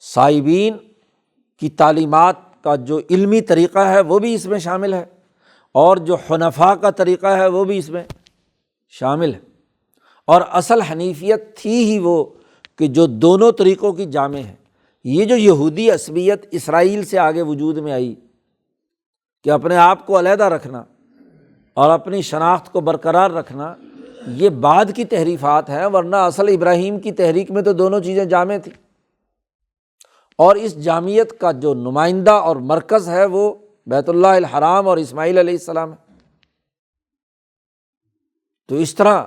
سائبین کی تعلیمات کا جو علمی طریقہ ہے وہ بھی اس میں شامل ہے، اور جو حنفاء کا طریقہ ہے وہ بھی اس میں شامل ہے، اور اصل حنیفیت تھی ہی وہ کہ جو دونوں طریقوں کی جامع ہے۔ یہ جو یہودی عصبیت اسرائیل سے آگے وجود میں آئی کہ اپنے آپ کو علیحدہ رکھنا اور اپنی شناخت کو برقرار رکھنا، یہ بعد کی تحریفات ہیں، ورنہ اصل ابراہیم کی تحریک میں تو دونوں چیزیں جامع تھیں، اور اس جامعیت کا جو نمائندہ اور مرکز ہے وہ بیت اللہ الحرام اور اسماعیل علیہ السلام ہے۔ تو اس طرح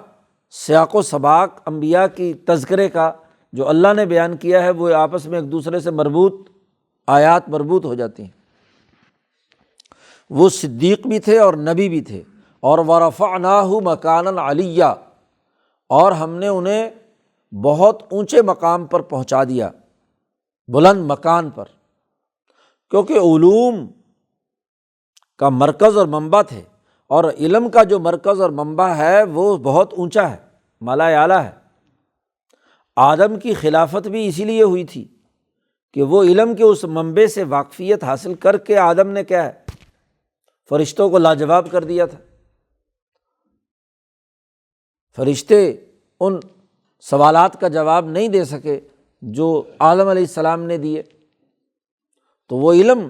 سیاق و سباق انبیاء کی تذکرے کا جو اللہ نے بیان کیا ہے وہ آپس میں ایک دوسرے سے مربوط آیات مربوط ہو جاتی ہیں۔ وہ صدیق بھی تھے اور نبی بھی تھے، اور وَرَفَعْنَاهُ مَكَانًا عَلِيًّا، اور ہم نے انہیں بہت اونچے مقام پر پہنچا دیا، بلند مکان پر، کیونکہ علوم کا مرکز اور منبع تھے، اور علم کا جو مرکز اور منبع ہے وہ بہت اونچا ہے، مالا اعلیٰ ہے۔ آدم کی خلافت بھی اسی لیے ہوئی تھی کہ وہ علم کے اس منبع سے واقفیت حاصل کر کے آدم نے کیا ہے، فرشتوں کو لاجواب کر دیا تھا۔ فرشتے ان سوالات کا جواب نہیں دے سکے جو آدم علیہ السلام نے دیے، تو وہ علم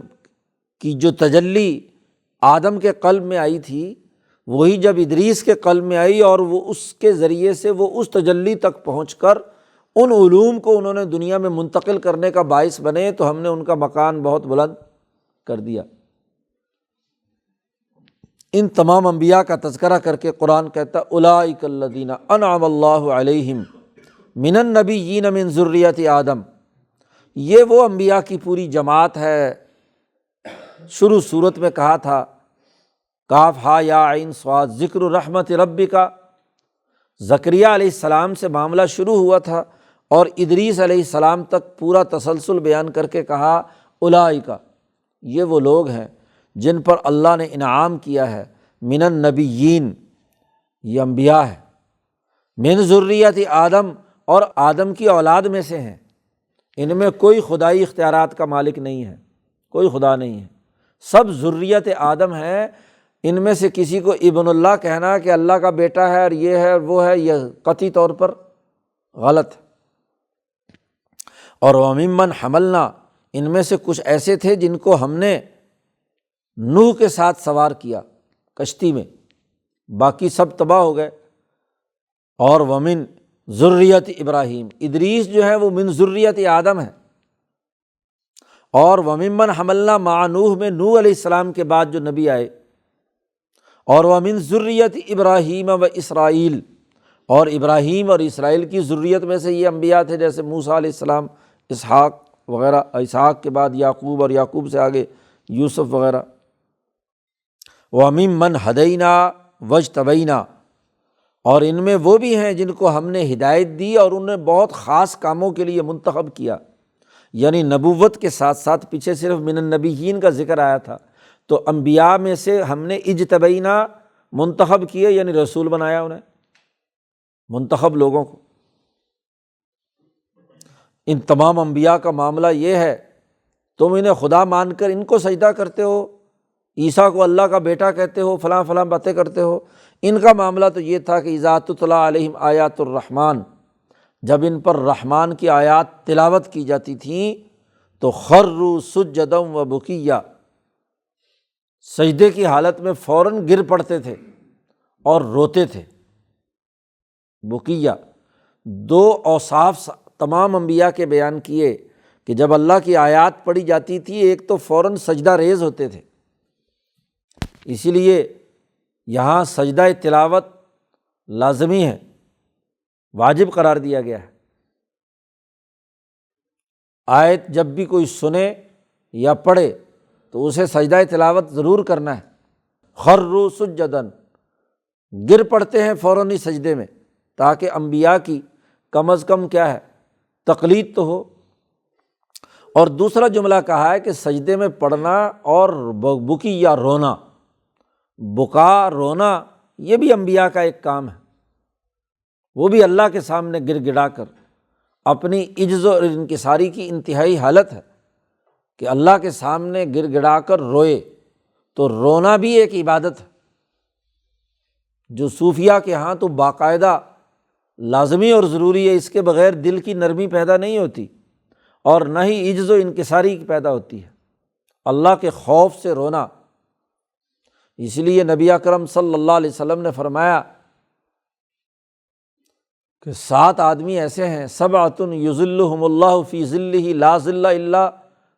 کی جو تجلی آدم کے قلب میں آئی تھی وہی جب ادریس کے قلب میں آئی، اور وہ اس کے ذریعے سے وہ اس تجلی تک پہنچ کر ان علوم کو انہوں نے دنیا میں منتقل کرنے کا باعث بنے، تو ہم نے ان کا مکان بہت بلند کر دیا۔ ان تمام انبیاء کا تذکرہ کر کے قرآن کہتا ہے اولئک الذین انعم اللہ علیہم من النبیین من ذریۃ آدم، یہ وہ انبیاء کی پوری جماعت ہے شروع صورت میں کہا تھا کاف ہا یا عین صاد ذکر رحمت ربک، زکریا علیہ السلام سے معاملہ شروع ہوا تھا اور ادریس علیہ السلام تک پورا تسلسل بیان کر کے کہا اولئک، یہ وہ لوگ ہیں جن پر اللہ نے انعام کیا ہے، من النبیین، یہ انبیاء ہے، من ذریت آدم، اور آدم کی اولاد میں سے ہیں، ان میں کوئی خدائی اختیارات کا مالک نہیں ہے، کوئی خدا نہیں ہے، سب ذریت آدم ہے۔ ان میں سے کسی کو ابن اللہ کہنا کہ اللہ کا بیٹا ہے اور یہ ہے اور وہ ہے، یہ قطعی طور پر غلط ہے۔ اور وَمِمَّنْ حَمَلْنَا، ان میں سے کچھ ایسے تھے جن کو ہم نے نوح کے ساتھ سوار کیا کشتی میں، باقی سب تباہ ہو گئے۔ اور ومن ذریت ابراہیم، ادریس جو ہے وہ من ذریت آدم ہے۔ اور وممن حملنا مع نوح میں نوح علیہ السلام کے بعد جو نبی آئے، اور ومن ذریت ابراہیم و اسرائیل، اور ابراہیم اور اسرائیل کی ذریت میں سے یہ انبیاء تھے، جیسے موسیٰ علیہ السلام، اسحاق وغیرہ، اسحاق کے بعد یعقوب اور یعقوب سے آگے یوسف وغیرہ۔ وَمِمَّنْ هَدَيْنَا وَاجْتَبَيْنَا، اور ان میں وہ بھی ہیں جن کو ہم نے ہدایت دی اور انہیں بہت خاص کاموں کے لیے منتخب کیا، یعنی نبوت کے ساتھ ساتھ پیچھے صرف من النبیین کا ذکر آیا تھا، تو انبیاء میں سے ہم نے اجتبینا منتخب کیے، یعنی رسول بنایا انہیں، منتخب لوگوں کو۔ ان تمام انبیاء کا معاملہ یہ ہے، تم انہیں خدا مان کر ان کو سجدہ کرتے ہو، عیسیٰ کو اللہ کا بیٹا کہتے ہو، فلاں فلاں باتیں کرتے ہو۔ ان کا معاملہ تو یہ تھا کہ اذا تتلیٰ علیہم آیات الرحمن، جب ان پر رحمان کی آیات تلاوت کی جاتی تھیں تو خروا سجدا و بکیا، سجدے کی حالت میں فوراً گر پڑتے تھے اور روتے تھے۔ بکیا، دو اوصاف تمام انبیاء کے بیان کیے کہ جب اللہ کی آیات پڑھی جاتی تھی ایک تو فوراً سجدہ ریز ہوتے تھے، اسی لیے یہاں سجدہ تلاوت لازمی ہے، واجب قرار دیا گیا ہے۔ آیت جب بھی کوئی سنے یا پڑھے تو اسے سجدہ تلاوت ضرور کرنا ہے۔ خروا سجدا، گر پڑتے ہیں فوراً ہی سجدے میں، تاکہ انبیاء کی کم از کم کیا ہے، تقلید تو ہو۔ اور دوسرا جملہ کہا ہے کہ سجدے میں پڑھنا اور بکی یا رونا، بکا رونا یہ بھی انبیاء کا ایک کام ہے، وہ بھی اللہ کے سامنے گر گڑا کر اپنی عجز اور انکساری کی انتہائی حالت ہے کہ اللہ کے سامنے گر گڑا کر روئے، تو رونا بھی ایک عبادت ہے جو صوفیہ کے ہاں تو باقاعدہ لازمی اور ضروری ہے، اس کے بغیر دل کی نرمی پیدا نہیں ہوتی اور نہ ہی عجز و انکساری پیدا ہوتی ہے، اللہ کے خوف سے رونا۔ اس لیے نبی اکرم صلی اللہ علیہ وسلم نے فرمایا کہ 7 آدمی ایسے ہیں، سبعۃ یظلھم اللہ فی ظلہ لا ظل الا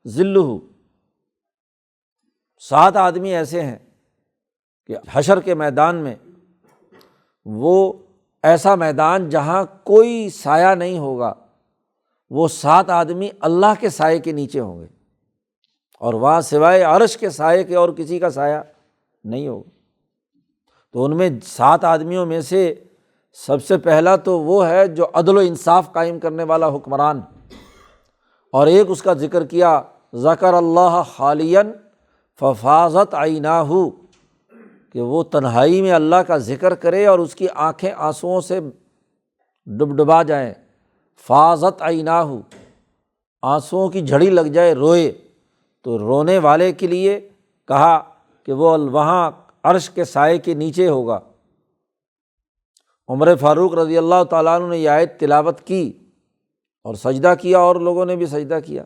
ظلہ، 7 آدمی ایسے ہیں کہ حشر کے میدان میں، وہ ایسا میدان جہاں کوئی سایہ نہیں ہوگا، وہ 7 آدمی اللہ کے سائے کے نیچے ہوں گے، اور وہاں سوائے عرش کے سائے کے اور کسی کا سایہ نہیں ہوگا۔ تو ان میں 7 آدمیوں میں سے سب سے پہلا تو وہ ہے جو عدل و انصاف قائم کرنے والا حکمران، اور ایک اس کا ذکر کیا ذکر اللہ خالیا ففاضت عیناہ، کہ وہ تنہائی میں اللہ کا ذکر کرے اور اس کی آنکھیں آنسوؤں سے ڈبڈبا جائیں، فاضت عیناہ، آنسوؤں کی جھڑی لگ جائے، روئے۔ تو رونے والے کے لیے کہا کہ وہ وہاں عرش کے سائے کے نیچے ہوگا۔ عمر فاروق رضی اللہ تعالیٰ عنہ نے یہ آیت تلاوت کی اور سجدہ کیا، اور لوگوں نے بھی سجدہ کیا،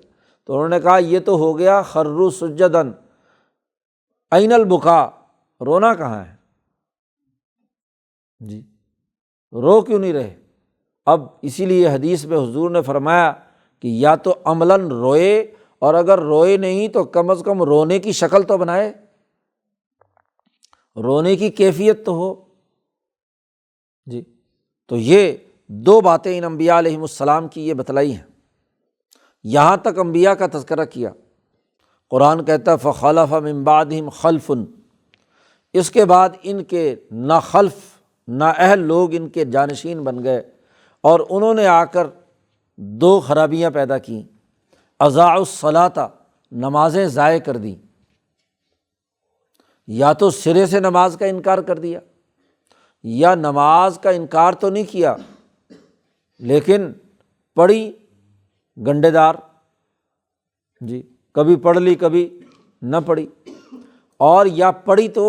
تو انہوں نے کہا یہ تو ہو گیا خروا سجدا، این البکا، رونا کہاں ہے جی، رو کیوں نہیں رہے؟ اب اسی لیے حدیث میں حضور نے فرمایا کہ یا تو عملاً روئے، اور اگر روئے نہیں تو کم از کم رونے کی شکل تو بنائے، رونے کی کیفیت تو ہو جی۔ تو یہ 2 باتیں ان انبیاء علیہم السلام کی یہ بتلائی ہیں۔ یہاں تک انبیاء کا تذکرہ کیا۔ قرآن کہتا ہے فخلف من بعدہم خلف، اس کے بعد ان کے نہ خلف نہ اہل لوگ ان کے جانشین بن گئے، اور انہوں نے آ کر دو خرابیاں پیدا کیں۔ اضاعوا الصلاۃ، نمازیں ضائع کر دیں، یا تو سرے سے نماز کا انکار کر دیا، یا نماز کا انکار تو نہیں کیا لیکن پڑھی گنڈے دار، جی کبھی پڑھ لی کبھی نہ پڑھی، اور یا پڑھی تو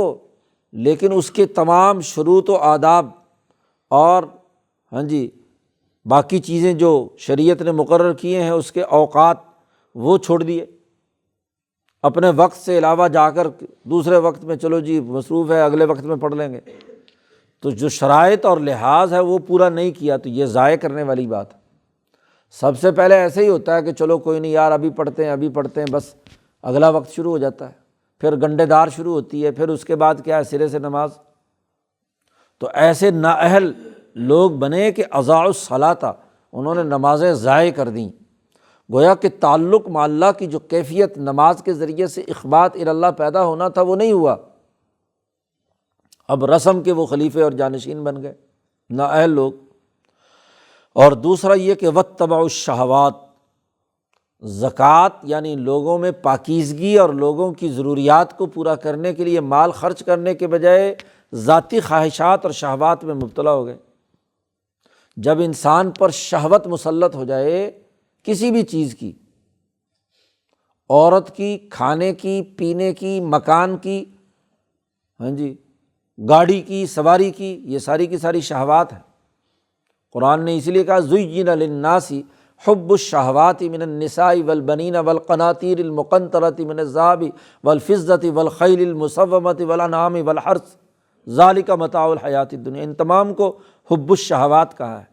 لیکن اس کے تمام شروط و آداب اور باقی چیزیں جو شریعت نے مقرر کیے ہیں اس کے اوقات وہ چھوڑ دیے، اپنے وقت سے علاوہ جا کر دوسرے وقت میں چلو جی مصروف ہے اگلے وقت میں پڑھ لیں گے، تو جو شرائط اور لحاظ ہے وہ پورا نہیں کیا، تو یہ ضائع کرنے والی بات ہے۔ سب سے پہلے ایسے ہی ہوتا ہے کہ چلو کوئی نہیں یار ابھی پڑھتے ہیں بس اگلا وقت شروع ہو جاتا ہے، پھر گنڈے دار شروع ہوتی ہے، پھر اس کے بعد کیا ہے سرے سے نماز۔ تو ایسے نااہل لوگ بنے کہ اضاعوا الصلاۃ، انہوں نے نمازیں ضائع کر دیں، گویا کہ تعلق مع اللہ کی جو کیفیت نماز کے ذریعے سے اخبات اللہ پیدا ہونا تھا وہ نہیں ہوا، اب رسم کے وہ خلیفے اور جانشین بن گئے نااہل لوگ۔ اور دوسرا یہ کہ واتبعوا الشہوات، زکوٰۃ یعنی لوگوں میں پاکیزگی اور لوگوں کی ضروریات کو پورا کرنے کے لیے مال خرچ کرنے کے بجائے ذاتی خواہشات اور شہوات میں مبتلا ہو گئے۔ جب انسان پر شہوت مسلط ہو جائے کسی بھی چیز کی، عورت کی، کھانے کی، پینے کی، مکان کی، گاڑی کی، سواری کی، یہ ساری کی ساری شہوات ہیں۔ قرآن نے اس لیے کہا زُیِّنَ لِلنَّاسِ حُبُّ الشَّهَوَاتِ مِنَ النِّسَاءِ وَالْبَنِينَ وَالْقَنَاطِيرِ الْمُقَنطَرَةِ مِنَ الذَّهَبِ وَالْفِضَّةِ وَالْخَيْلِ الْمُسَوَّمَةِ وَالْأَنْعَامِ وَالْحَرْثِ ذَلِكَ مَتَاعُ الْحَيَاةِ الدُّنْيَا، ان تمام کو حب الشہوات کہا ہے۔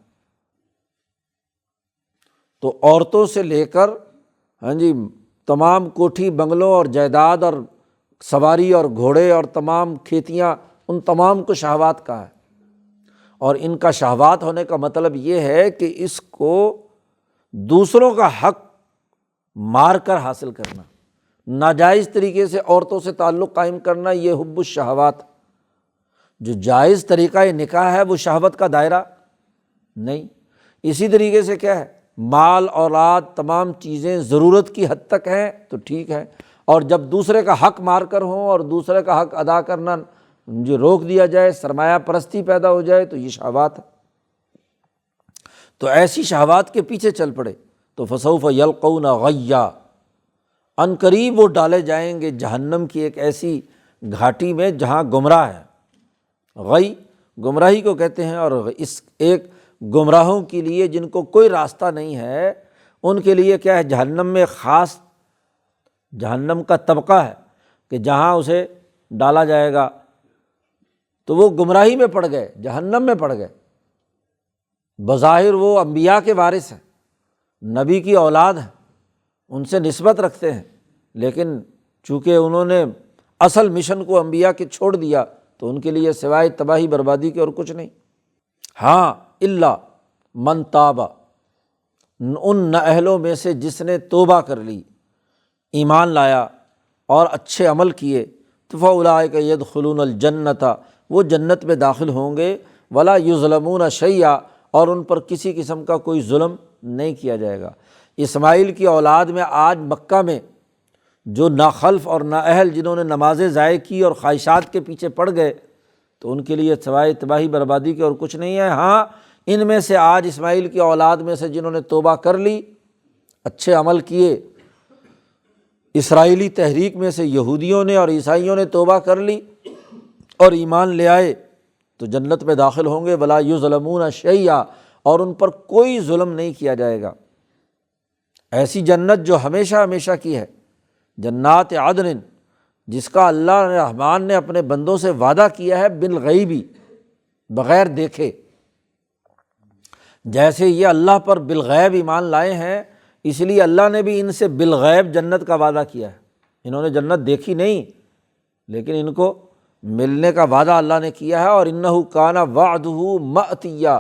تو عورتوں سے لے کر تمام کوٹھی بنگلوں اور جائیداد اور سواری اور گھوڑے اور تمام کھیتیاں، ان تمام کو شہوات کہا ہے۔ اور ان کا شہوات ہونے کا مطلب یہ ہے کہ اس کو دوسروں کا حق مار کر حاصل کرنا، ناجائز طریقے سے عورتوں سے تعلق قائم کرنا، یہ حب الشہوات۔ جو جائز طریقہ نکاح ہے وہ شہوت کا دائرہ نہیں۔ اسی طریقے سے کیا ہے، مال اولاد تمام چیزیں ضرورت کی حد تک ہیں تو ٹھیک ہے، اور جب دوسرے کا حق مار کر ہوں اور دوسرے کا حق ادا کرنا جو روک دیا جائے، سرمایہ پرستی پیدا ہو جائے، تو یہ شہوات ہے۔ تو ایسی شہوات کے پیچھے چل پڑے تو فسوف یلقون غیا، ان قریب وہ ڈالے جائیں گے جہنم کی ایک ایسی گھاٹی میں جہاں گمراہ ہے۔ غی گمراہی کو کہتے ہیں، اور اس ایک گمراہوں کے لیے جن کو کوئی راستہ نہیں ہے ان کے لیے کیا ہے، جہنم میں خاص جہنم کا طبقہ ہے کہ جہاں اسے ڈالا جائے گا تو وہ گمراہی میں پڑ گئے، جہنم میں پڑ گئے۔ بظاہر وہ انبیاء کے وارث ہیں، نبی کی اولاد ہیں، ان سے نسبت رکھتے ہیں، لیکن چونکہ انہوں نے اصل مشن کو انبیاء کے چھوڑ دیا تو ان کے لیے سوائے تباہی بربادی کے اور کچھ نہیں۔ ہاں الا من تاب، ان نااہلوں میں سے جس نے توبہ کر لی، ایمان لایا اور اچھے عمل کیے، تو فاولئک یدخلون الجنۃ، وہ جنت میں داخل ہوں گے، ولا یظلمون شیئا، اور ان پر کسی قسم کا کوئی ظلم نہیں کیا جائے گا۔ اسماعیل کی اولاد میں آج مکہ میں جو ناخلف اور نااہل جنہوں نے نمازیں ضائع کی اور خواہشات کے پیچھے پڑ گئے، تو ان کے لیے سوائے تباہی بربادی کے اور کچھ نہیں ہے۔ ہاں ان میں سے آج اسماعیل کی اولاد میں سے جنہوں نے توبہ کر لی، اچھے عمل کیے، اسرائیلی تحریک میں سے یہودیوں نے اور عیسائیوں نے توبہ کر لی اور ایمان لے آئے، تو جنت میں داخل ہوں گے، ولا یظلمون شیئا، اور ان پر کوئی ظلم نہیں کیا جائے گا۔ ایسی جنت جو ہمیشہ ہمیشہ کی ہے، جنات عدن، جس کا اللہ رحمان نے اپنے بندوں سے وعدہ کیا ہے بالغیبی، بغیر دیکھے۔ جیسے یہ اللہ پر بالغیب ایمان لائے ہیں، اس لیے اللہ نے بھی ان سے بالغیب جنت کا وعدہ کیا ہے۔ انہوں نے جنت دیکھی نہیں، لیکن ان کو ملنے کا وعدہ اللہ نے کیا ہے، اور انہ کان وعدہ مأتیا،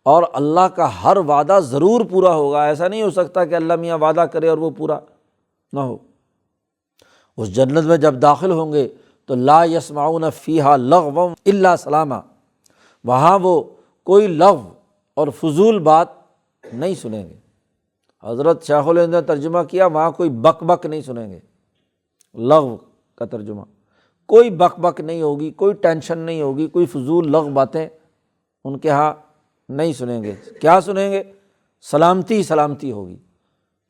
اور اللہ کا ہر وعدہ ضرور پورا ہوگا۔ ایسا نہیں ہو سکتا کہ اللہ میاں وعدہ کرے اور وہ پورا نہ ہو۔ اس جنت میں جب داخل ہوں گے تو لا یسمعون فیہا لغوا الا سلاما، وہاں وہ کوئی لغو اور فضول بات نہیں سنیں گے۔ حضرت شیخ الہند نے ترجمہ کیا وہاں کوئی بک بک نہیں سنیں گے، لغو کا ترجمہ، کوئی بک بک نہیں ہوگی، کوئی ٹینشن نہیں ہوگی، کوئی فضول لغو باتیں ان کے ہاں نہیں سنیں گے۔ کیا سنیں گے؟ سلامتی سلامتی ہوگی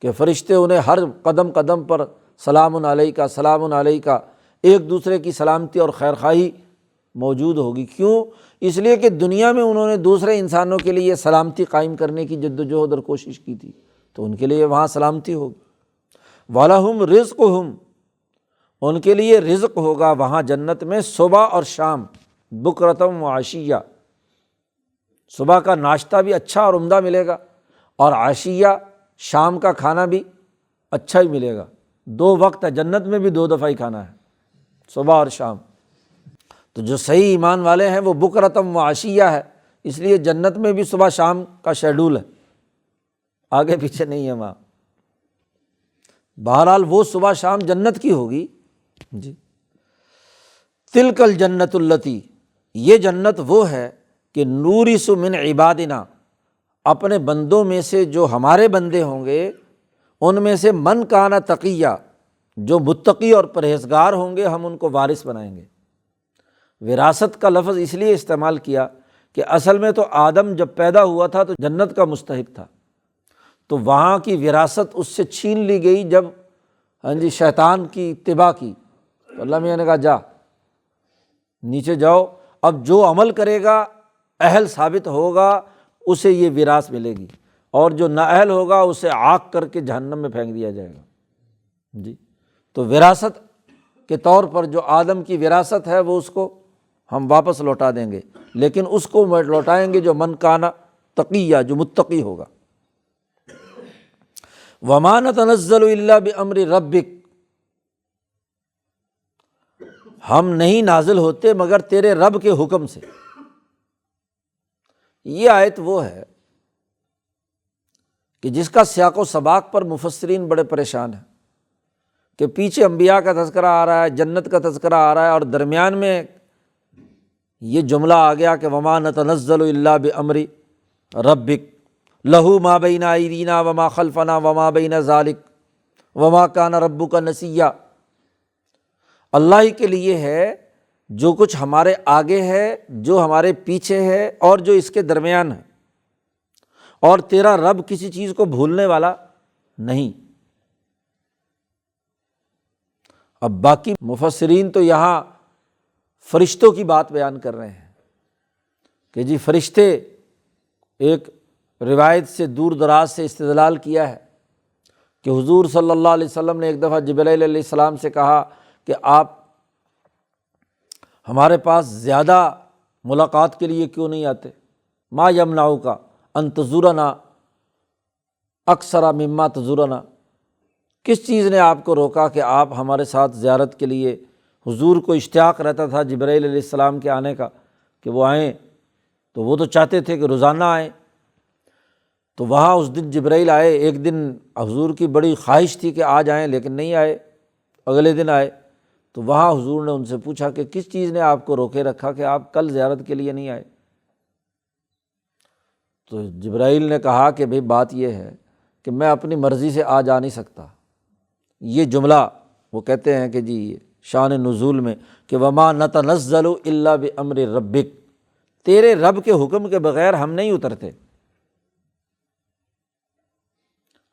کہ فرشتے انہیں ہر قدم قدم پر سلام علیکہ سلام علیکہ، ایک دوسرے کی سلامتی اور خیر خواہی موجود ہوگی۔ کیوں؟ اس لیے کہ دنیا میں انہوں نے دوسرے انسانوں کے لیے سلامتی قائم کرنے کی جد و جہد اور کوشش کی تھی، تو ان کے لیے وہاں سلامتی ہوگی۔ وَلَهُمْ رِزْقُهُمْ، ان کے لیے رزق ہوگا وہاں جنت میں صبح اور شام، بکرتم و عشیہ، صبح کا ناشتہ بھی اچھا اور عمدہ ملے گا، اور عشیہ شام کا کھانا بھی اچھا ہی ملے گا۔ 2 وقت ہے جنت میں بھی، 2 دفعہ ہی کھانا ہے، صبح اور شام۔ تو جو صحیح ایمان والے ہیں وہ بکرتم و عشیہ ہے، اس لیے جنت میں بھی صبح شام کا شیڈول ہے، آگے پیچھے نہیں ہے وہاں۔ بہرحال وہ صبح شام جنت کی ہوگی جی۔ تلک الجنت التی، یہ جنت وہ ہے کہ نورث من عبادنا، اپنے بندوں میں سے جو ہمارے بندے ہوں گے ان میں سے من کان تقیہ، جو متقی اور پرہیزگار ہوں گے ہم ان کو وارث بنائیں گے۔ وراثت کا لفظ اس لیے استعمال کیا کہ اصل میں تو آدم جب پیدا ہوا تھا تو جنت کا مستحق تھا، تو وہاں کی وراثت اس سے چھین لی گئی جب شیطان کی اتباع کی، تو اللہ میاں نے کہا جا نیچے جاؤ، اب جو عمل کرے گا اہل ثابت ہوگا اسے یہ وراثت ملے گی، اور جو نااہل ہوگا اسے عاق کر کے جہنم میں پھینک دیا جائے گا جی۔ تو وراثت کے طور پر جو آدم کی وراثت ہے وہ اس کو ہم واپس لوٹا دیں گے، لیکن اس کو لوٹائیں گے جو من کانا تقیہ، جو متقی ہوگا۔ وما نتنزل الا بامر ربک، ہم نہیں نازل ہوتے مگر تیرے رب کے حکم سے۔ یہ آیت وہ ہے کہ جس کا سیاق و سباق پر مفسرین بڑے پریشان ہیں کہ پیچھے انبیاء کا تذکرہ آ رہا ہے، جنت کا تذکرہ آ رہا ہے، اور درمیان میں یہ جملہ آ گیا کہ وما نتنزل الا بامر ربک لہ ما بین ایدینا وما خلفنا وما بین ذلک وما کان ربک نسیا۔ اللہ ہی کے لیے ہے جو کچھ ہمارے آگے ہے، جو ہمارے پیچھے ہے، اور جو اس کے درمیان ہے، اور تیرا رب کسی چیز کو بھولنے والا نہیں۔ اب باقی مفسرین تو یہاں فرشتوں کی بات بیان کر رہے ہیں کہ جی فرشتے، ایک روایت سے دور دراز سے استدلال کیا ہے کہ حضور صلی اللہ علیہ وسلم نے ایک دفعہ جبرائیل علیہ السلام سے کہا کہ آپ ہمارے پاس زیادہ ملاقات کے لیے کیوں نہیں آتے؟ ما یمنعک ان تزورنا اکثر مما تزورنا، کس چیز نے آپ کو روکا کہ آپ ہمارے ساتھ زیارت کے لیے؟ حضور کو اشتیاق رہتا تھا جبرائیل علیہ السلام کے آنے کا کہ وہ آئیں، تو وہ تو چاہتے تھے کہ روزانہ آئیں۔ تو وہاں اس دن جبرائیل آئے، ایک دن حضور کی بڑی خواہش تھی کہ آج آئیں لیکن نہیں آئے، اگلے دن آئے۔ تو وہاں حضور نے ان سے پوچھا کہ کس چیز نے آپ کو روکے رکھا کہ آپ کل زیارت کے لیے نہیں آئے؟ تو جبرائیل نے کہا کہ بھئی بات یہ ہے کہ میں اپنی مرضی سے آ جا نہیں سکتا۔ یہ جملہ وہ کہتے ہیں کہ جی شان نزول میں کہ وما نتنزل الا بامر ربک، تیرے رب کے حکم کے بغیر ہم نہیں اترتے۔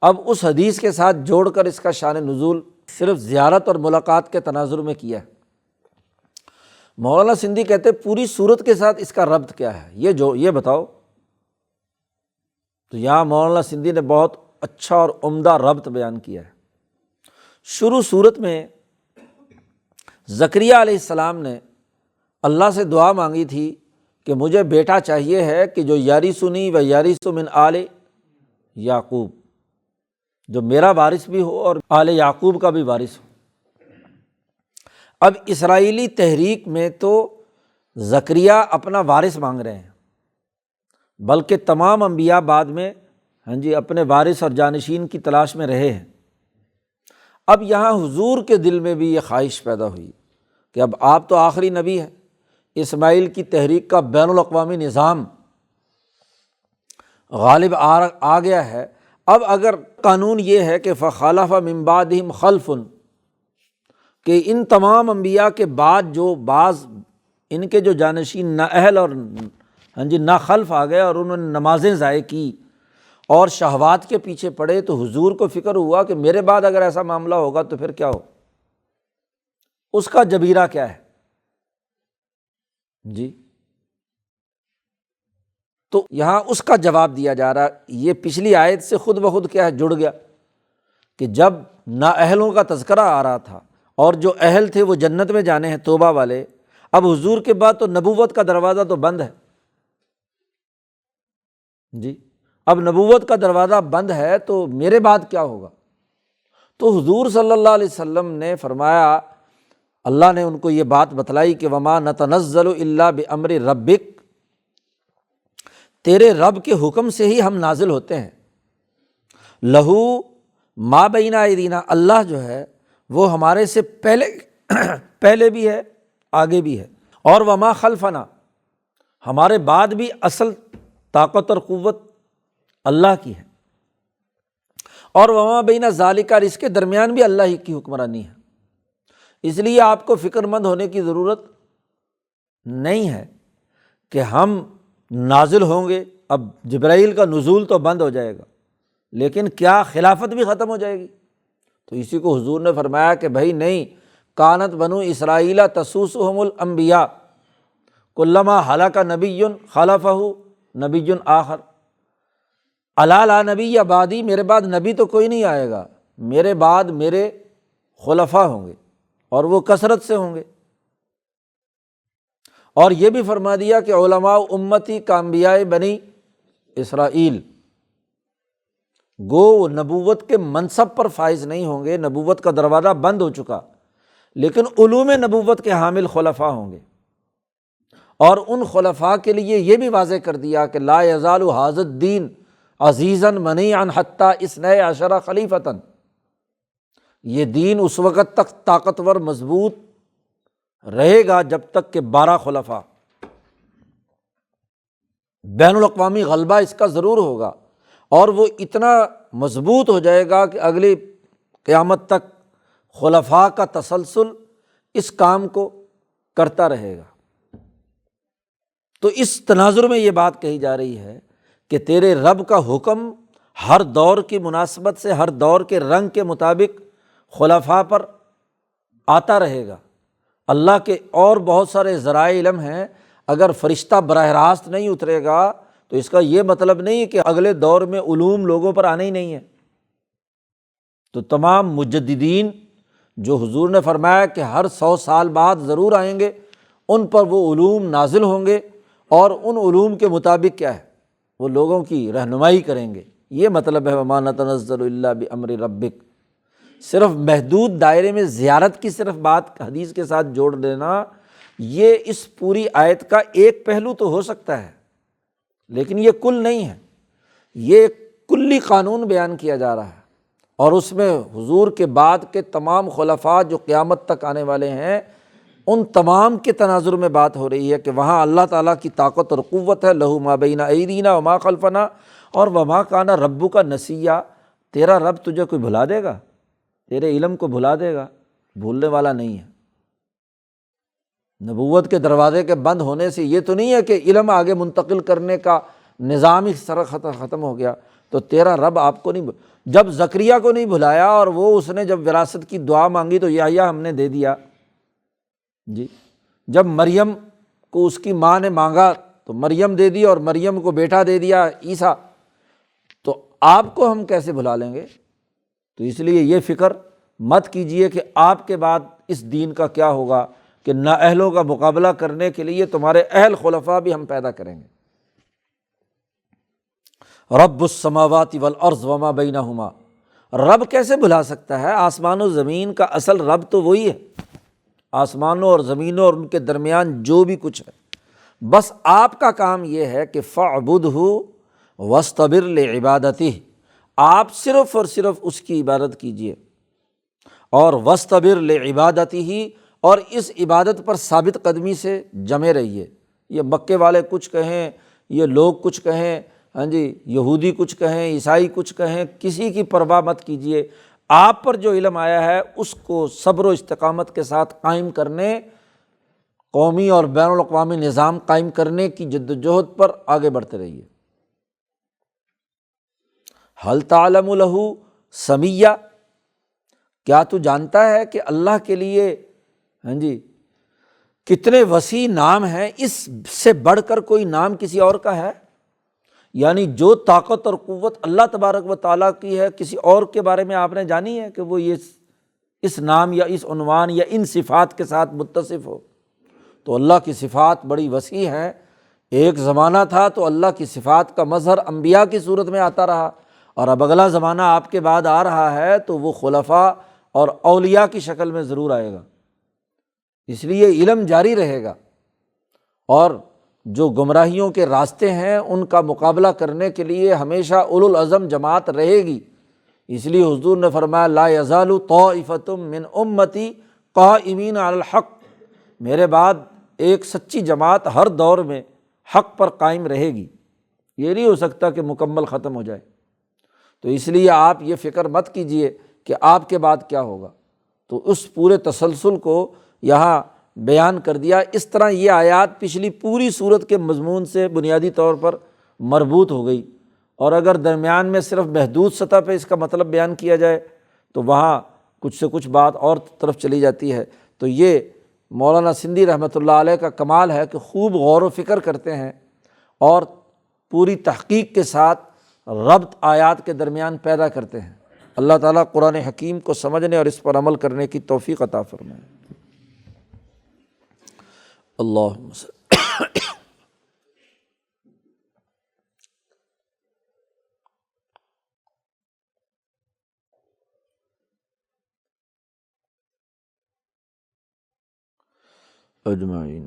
اب اس حدیث کے ساتھ جوڑ کر اس کا شان نزول صرف زیارت اور ملاقات کے تناظر میں کیا ہے۔ مولانا سندھی کہتے ہیں پوری صورت کے ساتھ اس کا ربط کیا ہے، یہ بتاؤ۔ تو یہاں مولانا سندھی نے بہت اچھا اور عمدہ ربط بیان کیا ہے۔ شروع صورت میں زکریا علیہ السلام نے اللہ سے دعا مانگی تھی کہ مجھے بیٹا چاہیے ہے کہ جو یارثنی و یارث من آل یعقوب، جو میرا وارث بھی ہو اور آل یعقوب کا بھی وارث ہو۔ اب اسرائیلی تحریک میں تو زکریا اپنا وارث مانگ رہے ہیں، بلکہ تمام انبیاء بعد میں اپنے وارث اور جانشین کی تلاش میں رہے ہیں۔ اب یہاں حضور کے دل میں بھی یہ خواہش پیدا ہوئی کہ اب آپ تو آخری نبی ہیں، اسماعیل کی تحریک کا بین الاقوامی نظام غالب آ گیا ہے۔ اب اگر قانون یہ ہے کہ فخلف من بعدہم خلف، کہ ان تمام انبیاء کے بعد جو بعض ان کے جو جانشین نااہل اور ناخلف آ گئے اور انہوں نے نمازیں ضائع کی اور شہوات کے پیچھے پڑے، تو حضور کو فکر ہوا کہ میرے بعد اگر ایسا معاملہ ہوگا تو پھر کیا ہو، اس کا جبیرہ کیا ہے جی۔ تو یہاں اس کا جواب دیا جا رہا ہے، یہ پچھلی آیت سے خود بخود کیا ہے جڑ گیا کہ جب نااہلوں کا تذکرہ آ رہا تھا اور جو اہل تھے وہ جنت میں جانے ہیں توبہ والے، اب حضور کے بعد تو نبوت کا دروازہ تو بند ہے جی، اب نبوت کا دروازہ بند ہے تو میرے بعد کیا ہوگا؟ تو حضور صلی اللہ علیہ وسلم نے فرمایا، اللہ نے ان کو یہ بات بتلائی کہ وما نتنزل الا بامر ربک، تیرے رب کے حکم سے ہی ہم نازل ہوتے ہیں، لہو ما بین ایدینا، اللہ جو ہے وہ ہمارے سے پہلے بھی ہے آگے بھی ہے، اور وما خلفنا، ہمارے بعد بھی اصل طاقت اور قوت اللہ کی ہے، اور وما بین ذالک، اور اس کے درمیان بھی اللہ ہی کی حکمرانی ہے۔ اس لیے آپ کو فکر مند ہونے کی ضرورت نہیں ہے کہ ہم نازل ہوں گے، اب جبرائیل کا نزول تو بند ہو جائے گا لیکن کیا خلافت بھی ختم ہو جائے گی؟ تو اسی کو حضور نے فرمایا کہ بھائی نہیں، کانت بنو اسرائیل تسوسہم الانبیاء کلما ہلک نبی خلفہ نبی آخر، الا لا نبی بعدی، میرے بعد نبی تو کوئی نہیں آئے گا، میرے بعد میرے خلفاء ہوں گے اور وہ کثرت سے ہوں گے۔ اور یہ بھی فرما دیا کہ علماء امتی کا انبیاء بنی اسرائیل، گو وہ نبوت کے منصب پر فائز نہیں ہوں گے، نبوت کا دروازہ بند ہو چکا، لیکن علوم نبوت کے حامل خلفاء ہوں گے۔ اور ان خلفاء کے لیے یہ بھی واضح کر دیا کہ لا یزال ھذا الدین عزیزا منیعا حتی اثنی عشر خلیفۃ، یہ دین اس وقت تک طاقتور مضبوط رہے گا جب تک کہ 12 خلفاء، بین الاقوامی غلبہ اس کا ضرور ہوگا، اور وہ اتنا مضبوط ہو جائے گا کہ اگلی قیامت تک خلفاء کا تسلسل اس کام کو کرتا رہے گا۔ تو اس تناظر میں یہ بات کہی جا رہی ہے کہ تیرے رب کا حکم ہر دور کی مناسبت سے، ہر دور کے رنگ کے مطابق خلفاء پر آتا رہے گا۔ اللہ کے اور بہت سارے ذرائع علم ہیں، اگر فرشتہ براہ راست نہیں اترے گا تو اس کا یہ مطلب نہیں کہ اگلے دور میں علوم لوگوں پر آنے ہی نہیں ہے۔ تو تمام مجددین جو حضور نے فرمایا کہ ہر 100 سال بعد ضرور آئیں گے، ان پر وہ علوم نازل ہوں گے اور ان علوم کے مطابق کیا ہے وہ لوگوں کی رہنمائی کریں گے۔ یہ مطلب ہے وما نتنزل الا بامر ربک۔ صرف محدود دائرے میں زیارت کی صرف بات حدیث کے ساتھ جوڑ دینا، یہ اس پوری آیت کا ایک پہلو تو ہو سکتا ہے لیکن یہ کل نہیں ہے، یہ کلی قانون بیان کیا جا رہا ہے، اور اس میں حضور کے بعد کے تمام خلفاء جو قیامت تک آنے والے ہیں ان تمام کے تناظر میں بات ہو رہی ہے کہ وہاں اللہ تعالیٰ کی طاقت اور قوت ہے، لہو ما بین ایدینا وما خلفنا، اور وما کان ربک نسیا، تیرا رب تجھے کوئی بھلا دے گا؟ تیرے علم کو بھلا دے گا؟ بھولنے والا نہیں ہے۔ نبوت کے دروازے کے بند ہونے سے یہ تو نہیں ہے کہ علم آگے منتقل کرنے کا نظام ہی ختم ہو گیا، تو تیرا رب آپ کو نہیں جب زکریا کو نہیں بھلایا اور وہ اس نے جب وراثت کی دعا مانگی تو یحییٰ ہم نے دے دیا جی، جب مریم کو اس کی ماں نے مانگا تو مریم دے دی اور مریم کو بیٹا دے دیا عیسیٰ، تو آپ کو ہم کیسے بھلا لیں گے؟ تو اس لیے یہ فکر مت کیجئے کہ آپ کے بعد اس دین کا کیا ہوگا، کہ نااہلوں کا مقابلہ کرنے کے لیے تمہارے اہل خلفاء بھی ہم پیدا کریں گے۔ رب السماوات والارض وما بینہما، رب کیسے بھلا سکتا ہے؟ آسمان و زمین کا اصل رب تو وہی ہے، آسمانوں اور زمینوں اور ان کے درمیان جو بھی کچھ ہے، بس آپ کا کام یہ ہے کہ فاعبدہ واصطبر لعبادتہ، آپ صرف اور صرف اس کی عبادت کیجیے اور وَاسْتَبِرْ لِعِبَادَتِهِ، اور اس عبادت پر ثابت قدمی سے جمے رہیے۔ یہ مکے والے کچھ کہیں، یہ لوگ کچھ کہیں، ہاں جی، یہودی کچھ کہیں، عیسائی کچھ کہیں، کسی کی پرواہ مت کیجیے۔ آپ پر جو علم آیا ہے اس کو صبر و استقامت کے ساتھ قائم کرنے، قومی اور بین الاقوامی نظام قائم کرنے کی جد وجہد پر آگے بڑھتے رہیے۔ حل تعلم لہ سمیہ، کیا تو جانتا ہے کہ اللہ کے لیے ہاں جی کتنے وسیع نام ہیں، اس سے بڑھ کر کوئی نام کسی اور کا ہے؟ یعنی جو طاقت اور قوت اللہ تبارک و تعالیٰ کی ہے، کسی اور کے بارے میں آپ نے جانی ہے کہ وہ یہ اس نام یا اس عنوان یا ان صفات کے ساتھ متصف ہو؟ تو اللہ کی صفات بڑی وسیع ہیں۔ ایک زمانہ تھا تو اللہ کی صفات کا مظہر انبیاء کی صورت میں آتا رہا، اور اب اگلا زمانہ آپ کے بعد آ رہا ہے تو وہ خلفاء اور اولیاء کی شکل میں ضرور آئے گا۔ اس لیے علم جاری رہے گا، اور جو گمراہیوں کے راستے ہیں ان کا مقابلہ کرنے کے لیے ہمیشہ اولو العزم جماعت رہے گی۔ اس لیے حضور نے فرمایا لا یزال طائفۃ من امتی قائمین علی الحق، میرے بعد ایک سچی جماعت ہر دور میں حق پر قائم رہے گی، یہ نہیں ہو سکتا کہ مکمل ختم ہو جائے۔ تو اس لیے آپ یہ فکر مت کیجئے کہ آپ کے بعد کیا ہوگا۔ تو اس پورے تسلسل کو یہاں بیان کر دیا۔ اس طرح یہ آیات پچھلی پوری صورت کے مضمون سے بنیادی طور پر مربوط ہو گئی، اور اگر درمیان میں صرف محدود سطح پہ اس کا مطلب بیان کیا جائے تو وہاں کچھ سے کچھ بات اور طرف چلی جاتی ہے۔ تو یہ مولانا سندھی رحمۃ اللہ علیہ کا کمال ہے کہ خوب غور و فکر کرتے ہیں اور پوری تحقیق کے ساتھ ربط آیات کے درمیان پیدا کرتے ہیں۔ اللہ تعالیٰ قرآن حکیم کو سمجھنے اور اس پر عمل کرنے کی توفیق عطا فرمائے۔ اللہم صل اجمعین۔